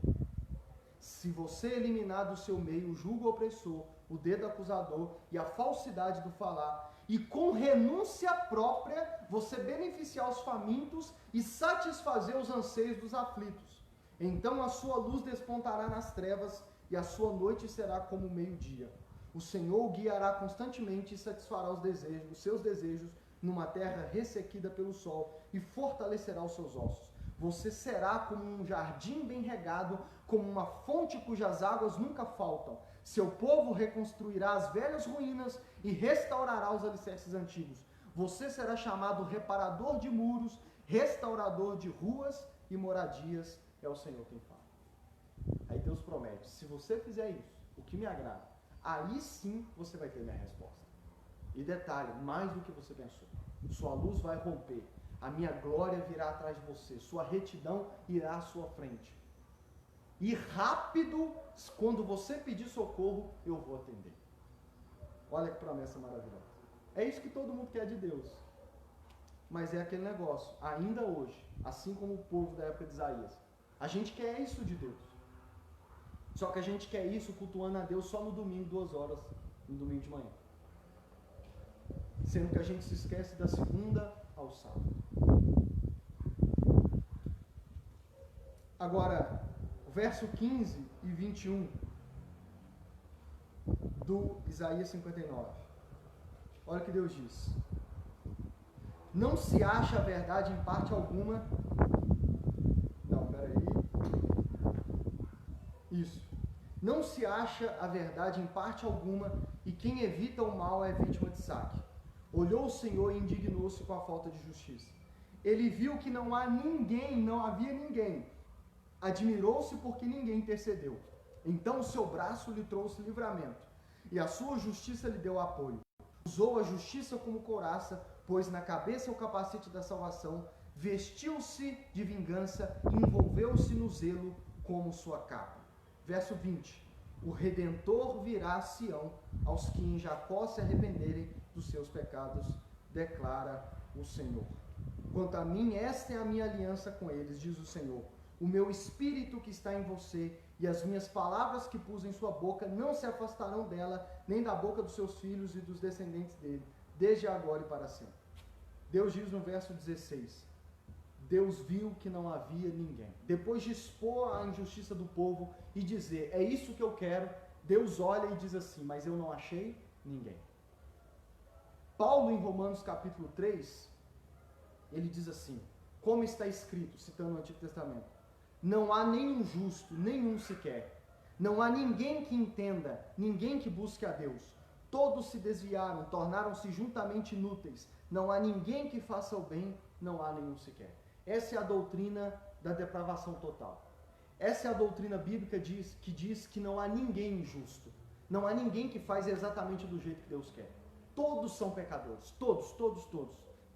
Se você eliminar do seu meio o jugo opressor, o dedo acusador e a falsidade do falar, e com renúncia própria você beneficiar os famintos e satisfazer os anseios dos aflitos, então a sua luz despontará nas trevas e a sua noite será como o meio-dia. O Senhor o guiará constantemente e satisfará os seus desejos numa terra ressequida pelo sol e fortalecerá os seus ossos. Você será como um jardim bem regado, como uma fonte cujas águas nunca faltam. Seu povo reconstruirá as velhas ruínas e restaurará os alicerces antigos. Você será chamado reparador de muros, restaurador de ruas e moradias. É o Senhor quem fala. Aí Deus promete, se você fizer isso, o que me agrada, aí sim você vai ter minha resposta. E detalhe, mais do que você pensou, sua luz vai romper, a minha glória virá atrás de você, sua retidão irá à sua frente. E rápido, quando você pedir socorro, eu vou atender. Olha que promessa maravilhosa. É isso que todo mundo quer de Deus. Mas é aquele negócio, ainda hoje, assim como o povo da época de Isaías, a gente quer isso de Deus. Só que a gente quer isso cultuando a Deus só no domingo, 2 horas, no domingo de manhã. Sendo que a gente se esquece da segunda ao sábado. Agora, verso 15 e 21 do Isaías 59. Olha o que Deus diz. Não se acha a verdade em parte alguma. Não, peraí. Isso. Não se acha a verdade em parte alguma, e quem evita o mal é vítima de saque. Olhou o Senhor e indignou-se com a falta de justiça. Ele viu que não havia ninguém. Admirou-se porque ninguém intercedeu. Então o seu braço lhe trouxe livramento, e a sua justiça lhe deu apoio. Usou a justiça como couraça, pôs na cabeça o capacete da salvação, vestiu-se de vingança e envolveu-se no zelo como sua capa. Verso 20. O Redentor virá a Sião, aos que em Jacó se arrependerem dos seus pecados, declara o Senhor. Quanto a mim, esta é a minha aliança com eles, diz o Senhor. O meu espírito que está em você e as minhas palavras que pus em sua boca não se afastarão dela, nem da boca dos seus filhos e dos descendentes dele, desde agora e para sempre. Deus diz no verso 16, Deus viu que não havia ninguém. Depois de expor a injustiça do povo e dizer, é isso que eu quero, Deus olha e diz assim, mas eu não achei ninguém. Paulo, em Romanos capítulo 3, ele diz assim, como está escrito, citando o Antigo Testamento, não há nenhum justo, nenhum sequer. Não há ninguém que entenda, ninguém que busque a Deus. Todos se desviaram, tornaram-se juntamente inúteis. Não há ninguém que faça o bem, não há nenhum sequer. Essa é a doutrina da depravação total. Essa é a doutrina bíblica que diz que não há ninguém injusto. Não há ninguém que faz exatamente do jeito que Deus quer. Todos são pecadores. Todos.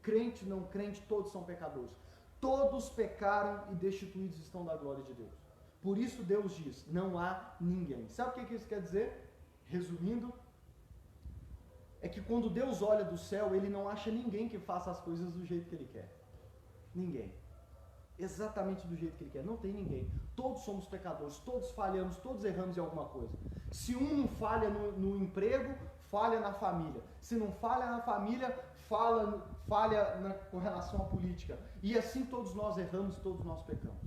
Crente, não crente, todos são pecadores. Todos pecaram e destituídos estão da glória de Deus. Por isso Deus diz, não há ninguém. Sabe o que isso quer dizer? Resumindo, é que quando Deus olha do céu, Ele não acha ninguém que faça as coisas do jeito que Ele quer. Ninguém. Exatamente do jeito que Ele quer. Não tem ninguém. Todos somos pecadores, todos falhamos, todos erramos em alguma coisa. Se um não falha no emprego, falha na família. Se não falha na família, falha com relação à política. E assim todos nós erramos, todos nós pecamos.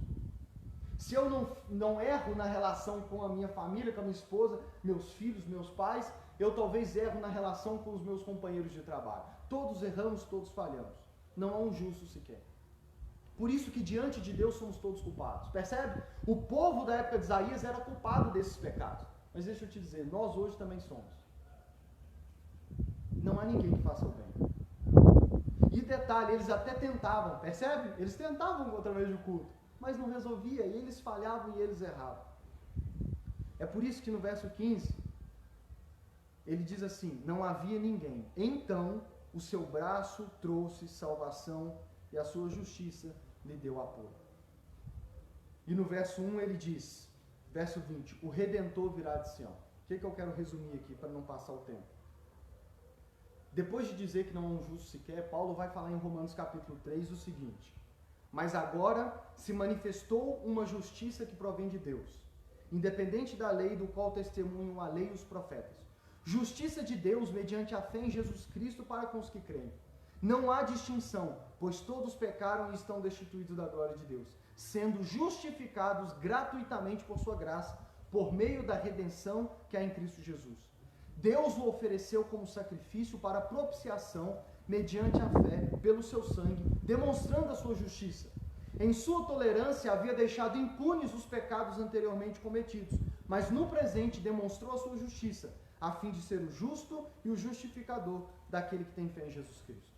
Se eu não erro na relação com a minha família, com a minha esposa, meus filhos, meus pais, eu talvez erro na relação com os meus companheiros de trabalho. Todos erramos, todos falhamos. Não há um justo sequer. Por isso que diante de Deus somos todos culpados. Percebe? O povo da época de Isaías era culpado desses pecados. Mas deixa eu te dizer, nós hoje também somos. Não há ninguém que faça o bem. E detalhe, eles até tentavam, percebe? Eles tentavam através do culto, mas não resolvia, e eles falhavam e eles erravam. É por isso que no verso 15, ele diz assim, não havia ninguém. Então, o seu braço trouxe salvação e a sua justiça lhe deu apoio. E no verso 1 ele diz, verso 20, o Redentor virá de Sião. O que eu quero resumir aqui para não passar o tempo? Depois de dizer que não há um justo sequer, Paulo vai falar em Romanos capítulo 3 o seguinte, mas agora se manifestou uma justiça que provém de Deus, independente da lei do qual testemunham a lei e os profetas. Justiça de Deus mediante a fé em Jesus Cristo para com os que creem. Não há distinção, pois todos pecaram e estão destituídos da glória de Deus, sendo justificados gratuitamente por sua graça, por meio da redenção que há em Cristo Jesus. Deus o ofereceu como sacrifício para propiciação mediante a fé pelo seu sangue, demonstrando a sua justiça. Em sua tolerância havia deixado impunes os pecados anteriormente cometidos, mas no presente demonstrou a sua justiça, a fim de ser o justo e o justificador daquele que tem fé em Jesus Cristo.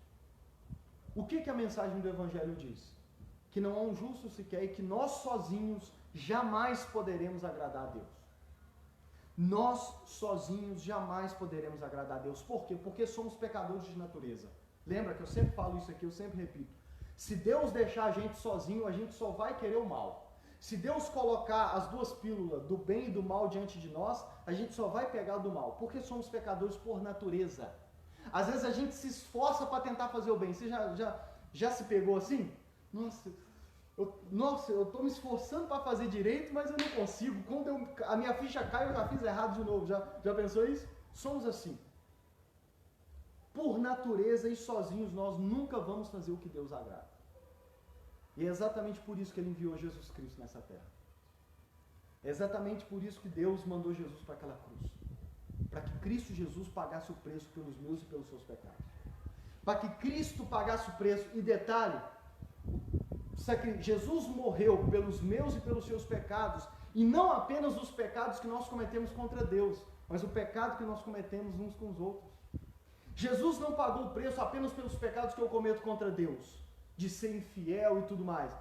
O que a mensagem do Evangelho diz? Que não há um justo sequer e que nós sozinhos jamais poderemos agradar a Deus. Nós sozinhos jamais poderemos agradar a Deus. Por quê? Porque somos pecadores de natureza. Lembra que eu sempre falo isso aqui, eu sempre repito. Se Deus deixar a gente sozinho, a gente só vai querer o mal. Se Deus colocar as duas pílulas do bem e do mal diante de nós, a gente só vai pegar do mal. Porque somos pecadores por natureza. Às vezes a gente se esforça para tentar fazer o bem. Você já se pegou assim? Nossa, eu estou me esforçando para fazer direito, mas eu não consigo. Quando a minha ficha cai, eu já fiz errado de novo. Já pensou isso? Somos assim. Por natureza e sozinhos, nós nunca vamos fazer o que Deus agrada. E é exatamente por isso que Ele enviou Jesus Cristo nessa terra. É exatamente por isso que Deus mandou Jesus para aquela cruz. Para que Cristo Jesus pagasse o preço pelos meus e pelos seus pecados. Para que Cristo pagasse o preço. E detalhe, Jesus morreu pelos meus e pelos seus pecados, e não apenas os pecados que nós cometemos contra Deus, mas o pecado que nós cometemos uns com os outros. Jesus não pagou o preço apenas pelos pecados que eu cometo contra Deus, de ser infiel e tudo mais.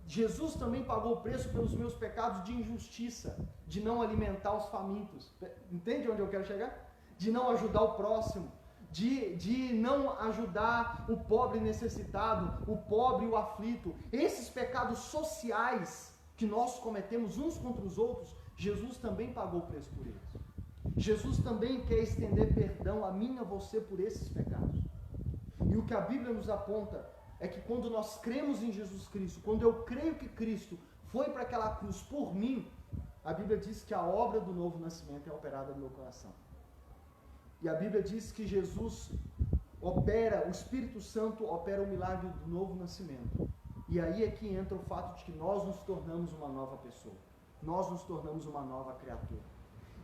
Jesus também pagou o preço pelos meus pecados de injustiça, de não alimentar os famintos. Entende onde eu quero chegar? De não ajudar o próximo. De não ajudar o pobre necessitado, o pobre e o aflito. Esses pecados sociais que nós cometemos uns contra os outros, Jesus também pagou o preço por eles. Jesus também quer estender perdão a mim e a você por esses pecados. E o que a Bíblia nos aponta é que quando nós cremos em Jesus Cristo, quando eu creio que Cristo foi para aquela cruz por mim, a Bíblia diz que a obra do novo nascimento é operada no meu coração. E a Bíblia diz que Jesus opera, o Espírito Santo opera o milagre do novo nascimento. E aí é que entra o fato de que nós nos tornamos uma nova pessoa. Nós nos tornamos uma nova criatura.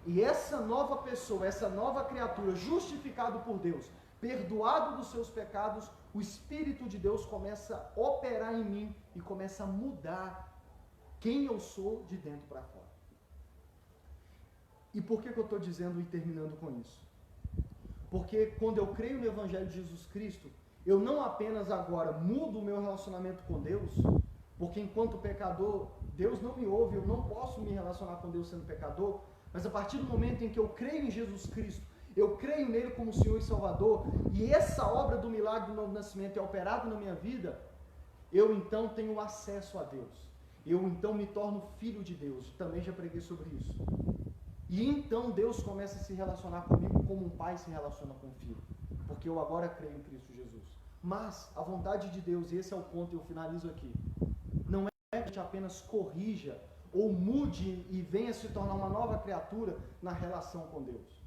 E essa nova pessoa, essa nova criatura, justificado por Deus, perdoado dos seus pecados, o Espírito de Deus começa a operar em mim e começa a mudar quem eu sou de dentro para fora. E por que eu estou dizendo e terminando com isso? Porque quando eu creio no Evangelho de Jesus Cristo, eu não apenas agora mudo o meu relacionamento com Deus, porque enquanto pecador, Deus não me ouve, eu não posso me relacionar com Deus sendo pecador, mas a partir do momento em que eu creio em Jesus Cristo, eu creio nele como Senhor e Salvador, e essa obra do milagre do novo nascimento é operada na minha vida, eu então tenho acesso a Deus. Eu então me torno filho de Deus. Também já preguei sobre isso. E então Deus começa a se relacionar comigo como um pai se relaciona com um filho. Porque eu agora creio em Cristo Jesus. Mas a vontade de Deus, e esse é o ponto e eu finalizo aqui, não é que a gente apenas corrija ou mude e venha se tornar uma nova criatura na relação com Deus.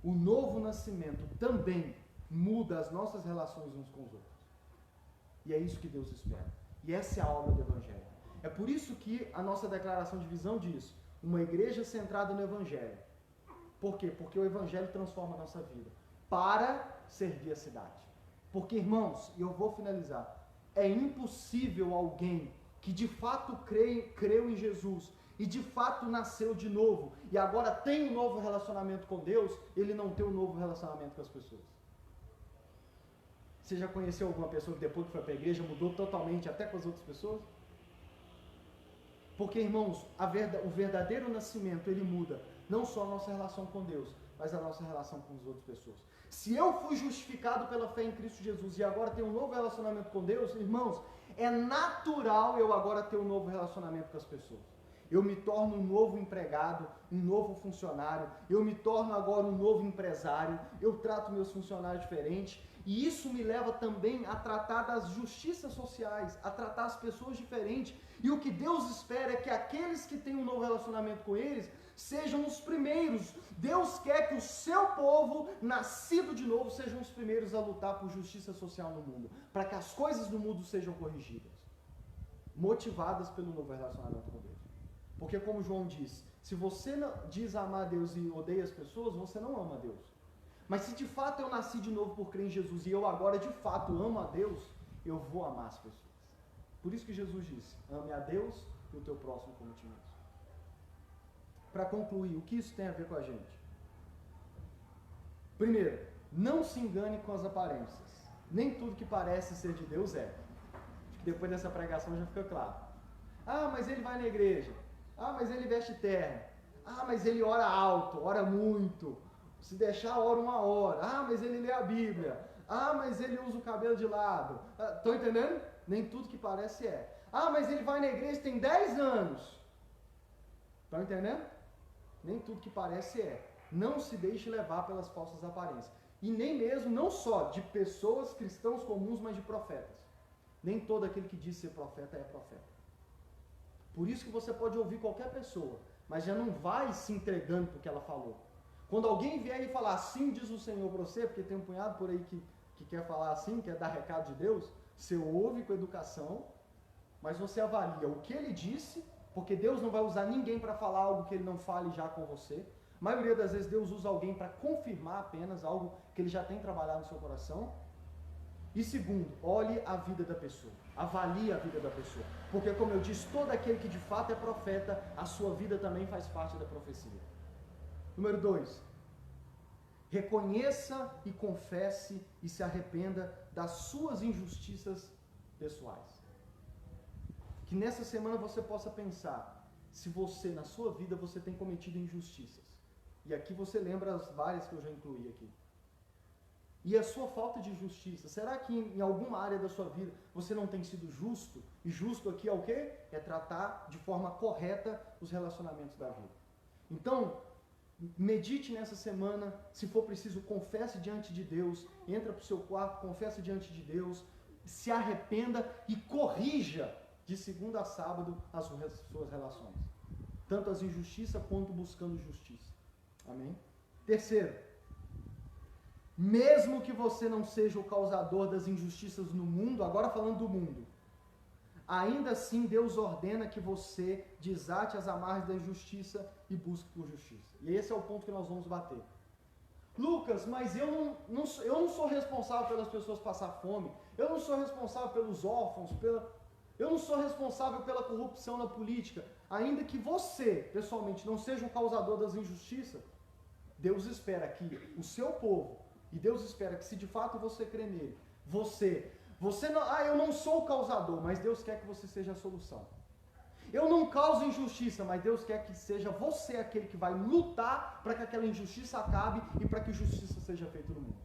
O novo nascimento também muda as nossas relações uns com os outros. E é isso que Deus espera. E essa é a obra do Evangelho. É por isso que a nossa declaração de visão diz: uma igreja centrada no Evangelho. Por quê? Porque o Evangelho transforma a nossa vida para servir a cidade. Porque, irmãos, e eu vou finalizar, é impossível alguém que de fato creu em Jesus e de fato nasceu de novo e agora tem um novo relacionamento com Deus, ele não ter um novo relacionamento com as pessoas. Você já conheceu alguma pessoa que depois que foi para a igreja mudou totalmente até com as outras pessoas? Porque, irmãos, o verdadeiro nascimento, ele muda não só a nossa relação com Deus, mas a nossa relação com as outras pessoas. Se eu fui justificado pela fé em Cristo Jesus e agora tenho um novo relacionamento com Deus, irmãos, é natural eu agora ter um novo relacionamento com as pessoas. Eu me torno um novo empregado, um novo funcionário, eu me torno agora um novo empresário, eu trato meus funcionários diferente, e isso me leva também a tratar das justiças sociais, a tratar as pessoas diferentes. E o que Deus espera é que aqueles que têm um novo relacionamento com eles sejam os primeiros. Deus quer que o seu povo, nascido de novo, sejam os primeiros a lutar por justiça social no mundo, para que as coisas do mundo sejam corrigidas, motivadas pelo novo relacionamento com Deus. Porque como João diz, se você diz amar a Deus e odeia as pessoas, você não ama a Deus. Mas se de fato eu nasci de novo por crer em Jesus e eu agora de fato amo a Deus, eu vou amar as pessoas. Por isso que Jesus disse, ame a Deus e o teu próximo como ti mesmo. Para concluir, o que isso tem a ver com a gente? Primeiro, não se engane com as aparências. Nem tudo que parece ser de Deus é. Acho que depois dessa pregação já fica claro. Ah, mas ele vai na igreja. Ah, mas ele veste terno. Ah, mas ele ora alto, ora muito. Se deixar, ora 1 hora. Ah, mas ele lê a Bíblia. Ah, mas ele usa o cabelo de lado. Estão entendendo? Nem tudo que parece é. Ah, mas ele vai na igreja tem 10 anos. Estão entendendo? Nem tudo que parece é. Não se deixe levar pelas falsas aparências. E nem mesmo, não só de pessoas cristãos comuns, mas de profetas. Nem todo aquele que diz ser profeta é profeta. Por isso que você pode ouvir qualquer pessoa, mas já não vai se entregando porque ela falou. Quando alguém vier e falar assim diz o Senhor para você, porque tem um punhado por aí que quer falar assim, quer dar recado de Deus, você ouve com educação, mas você avalia o que ele disse, porque Deus não vai usar ninguém para falar algo que ele não fale já com você. A maioria das vezes Deus usa alguém para confirmar apenas algo que ele já tem trabalhado no seu coração. E segundo, olhe a vida da pessoa, avalie a vida da pessoa, porque como eu disse, todo aquele que de fato é profeta, a sua vida também faz parte da profecia. Número 2, reconheça e confesse e se arrependa das suas injustiças pessoais. Que nessa semana você possa pensar, se você, na sua vida, você tem cometido injustiças. E aqui você lembra as várias que eu já incluí aqui. E a sua falta de justiça, será que em alguma área da sua vida você não tem sido justo? E justo aqui é o quê? É tratar de forma correta os relacionamentos da vida. Então, medite nessa semana, se for preciso, confesse diante de Deus, entra para o seu quarto, confessa diante de Deus, se arrependa e corrija de segunda a sábado as suas relações. Tanto as injustiças quanto buscando justiça. Amém? Terceiro, mesmo que você não seja o causador das injustiças no mundo, agora falando do mundo, ainda assim Deus ordena que você desate as amarras da injustiça e busque por justiça. E esse é o ponto que nós vamos bater. Lucas, mas eu não sou responsável pelas pessoas passar fome, eu não sou responsável pelos órfãos, eu não sou responsável pela corrupção na política. Ainda que você, pessoalmente, não seja o causador das injustiças, Deus espera que o seu povo, e Deus espera que se de fato você crê nele, você não, eu não sou o causador, mas Deus quer que você seja a solução. Eu não causo injustiça, mas Deus quer que seja você aquele que vai lutar para que aquela injustiça acabe e para que justiça seja feita no mundo.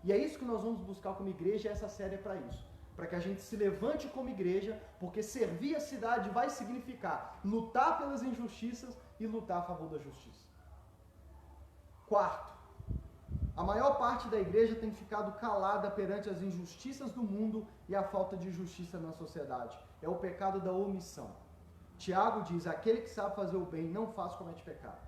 E é isso que nós vamos buscar como igreja, e essa série é para isso. Para que a gente se levante como igreja, porque servir a cidade vai significar lutar pelas injustiças e lutar a favor da justiça. Quarto, a maior parte da igreja tem ficado calada perante as injustiças do mundo e a falta de justiça na sociedade. É o pecado da omissão. Tiago diz, aquele que sabe fazer o bem não faz, comete pecado.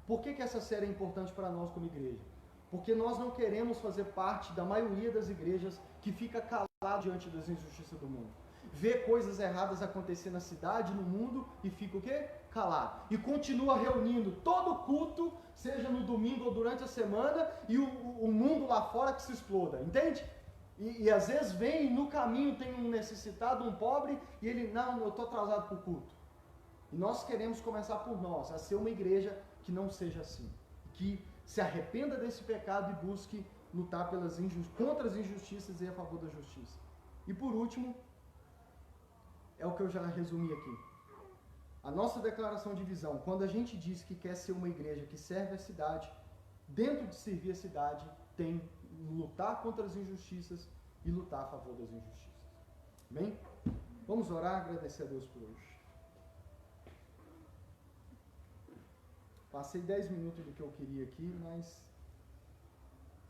Por que essa série é importante para nós como igreja? Porque nós não queremos fazer parte da maioria das igrejas que fica calado diante das injustiças do mundo. Vê coisas erradas acontecer na cidade, no mundo, e fica o quê? Calado. E continua reunindo todo culto, seja no domingo ou durante a semana, e o mundo lá fora que se exploda, entende? E às vezes vem, no caminho tem um necessitado, um pobre, e ele, não, eu estou atrasado para o culto. E nós queremos começar por nós, a ser uma igreja que não seja assim. Que se arrependa desse pecado e busque lutar contra as injustiças e a favor da justiça. E por último, é o que eu já resumi aqui. A nossa declaração de visão, quando a gente diz que quer ser uma igreja que serve a cidade, dentro de servir a cidade, tem lutar contra as injustiças e lutar a favor das injustiças. Bem? Vamos orar, agradecer a Deus por hoje. Passei 10 minutos do que eu queria aqui, mas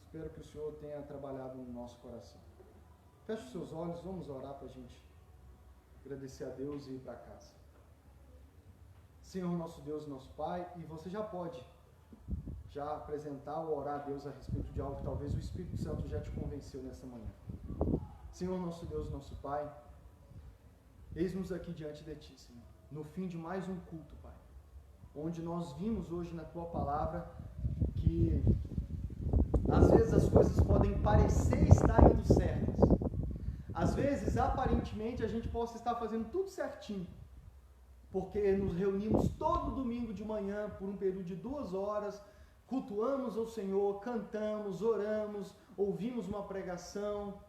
espero que o Senhor tenha trabalhado no nosso coração. Feche os seus olhos, vamos orar para a gente agradecer a Deus e ir para casa. Senhor, nosso Deus e nosso Pai, e você já pode apresentar ou orar a Deus a respeito de algo que talvez o Espírito Santo já te convenceu nessa manhã. Senhor, nosso Deus e nosso Pai, eis-nos aqui diante de Ti, Senhor, no fim de mais um culto, Pai, onde nós vimos hoje na Tua Palavra que às vezes as coisas podem parecer estar indo certas. Às vezes, aparentemente, a gente possa estar fazendo tudo certinho, porque nos reunimos todo domingo de manhã por um período de 2 horas, cultuamos ao Senhor, cantamos, oramos, ouvimos uma pregação,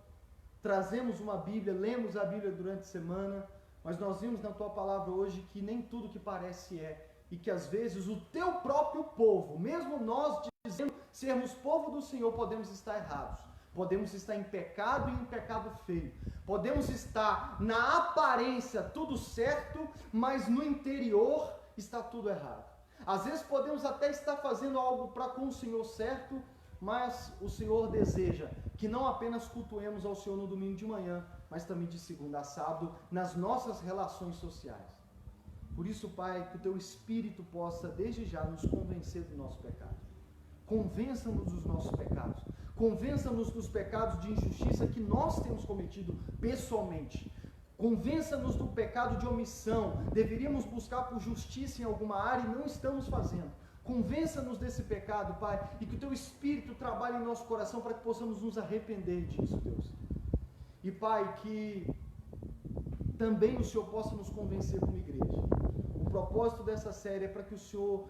trazemos uma Bíblia, lemos a Bíblia durante a semana, mas nós vimos na Tua Palavra hoje que nem tudo que parece é, e que às vezes o Teu próprio povo, mesmo nós dizendo sermos povo do Senhor, podemos estar errados, podemos estar em pecado e em pecado feio, podemos estar na aparência tudo certo, mas no interior está tudo errado. Às vezes podemos até estar fazendo algo para com o Senhor certo, mas o Senhor deseja que não apenas cultuemos ao Senhor no domingo de manhã, mas também de segunda a sábado, nas nossas relações sociais. Por isso, Pai, que o Teu Espírito possa desde já nos convencer do nosso pecado. Convença-nos dos nossos pecados. Convença-nos dos pecados de injustiça que nós temos cometido pessoalmente. Convença-nos do pecado de omissão. Deveríamos buscar por justiça em alguma área e não estamos fazendo. Convença-nos desse pecado, Pai, e que o Teu Espírito trabalhe em nosso coração para que possamos nos arrepender disso, Deus. E, Pai, que também o Senhor possa nos convencer como igreja. O propósito dessa série é para que o Senhor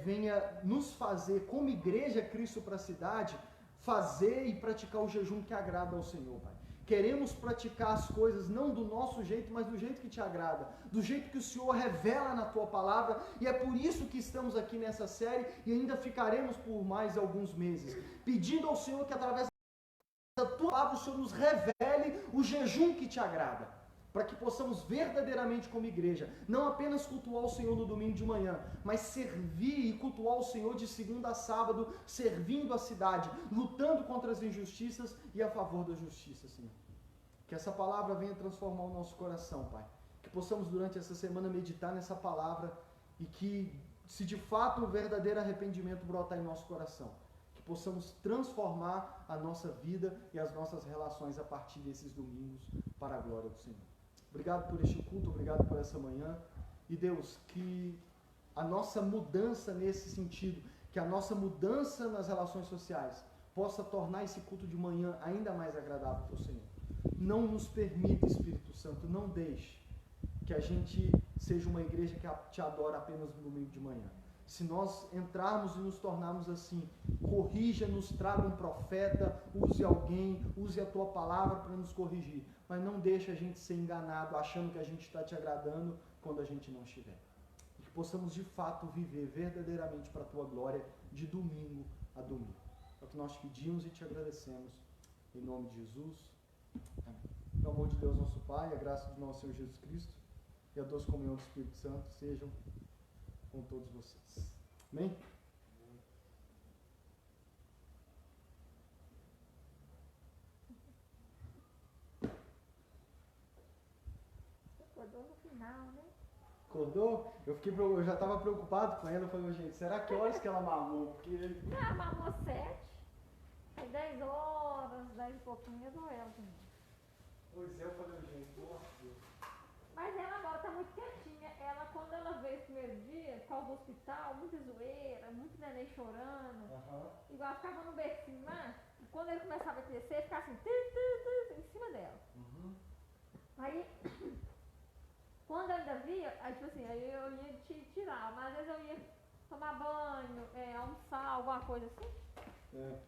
venha nos fazer, como igreja Cristo para a cidade, fazer e praticar o jejum que agrada ao Senhor, Pai. Queremos praticar as coisas não do nosso jeito, mas do jeito que Te agrada, do jeito que o Senhor revela na Tua Palavra, e é por isso que estamos aqui nessa série e ainda ficaremos por mais alguns meses, pedindo ao Senhor que através da Tua Palavra o Senhor nos revele o jejum que Te agrada, para que possamos verdadeiramente como igreja, não apenas cultuar o Senhor no domingo de manhã, mas servir e cultuar o Senhor de segunda a sábado, servindo a cidade, lutando contra as injustiças e a favor da justiça, Senhor. Que essa palavra venha transformar o nosso coração, Pai. Que possamos durante essa semana meditar nessa palavra e que, se de fato o verdadeiro arrependimento brotar em nosso coração, que possamos transformar a nossa vida e as nossas relações a partir desses domingos para a glória do Senhor. obrigado por este culto, obrigado por essa manhã. E Deus, que a nossa mudança nesse sentido, que a nossa mudança nas relações sociais possa tornar esse culto de manhã ainda mais agradável para o Senhor. Não nos permita, Espírito Santo, não deixe que a gente seja uma igreja que te adora apenas no domingo de manhã. Se nós entrarmos e nos tornarmos assim, corrija-nos, traga um profeta, use alguém, use a tua palavra para nos corrigir, mas não deixe a gente ser enganado achando que a gente está te agradando quando a gente não estiver. E que possamos de fato viver verdadeiramente para a tua glória de domingo a domingo. É o que nós te pedimos e te agradecemos. Em nome de Jesus. Amém. O amor de Deus nosso Pai, a graça de nosso Senhor Jesus Cristo e a doce comunhão do Espírito Santo sejam com todos vocês. Amém? Acordou no final, né? Acordou? Eu já estava preocupado com ela. Eu falei, gente, será que horas que ela mamou? Porque... Não, mamou 7. Aí 10 horas, 10 e pouquinho, eu dou ela também. Pois é, eu falei, gente, nossa Deus. Mas ela agora tá muito quietinha. Ela, quando ela veio esse primeiro dia, por causa do hospital, muita zoeira, muito neném chorando. Igual ficava no bercinho lá, e quando ele começava a crescer, ficava assim, em cima dela. Aí, quando eu ainda via, aí tipo assim, aí eu ia tirar, mas às vezes eu ia tomar banho, almoçar, alguma coisa assim.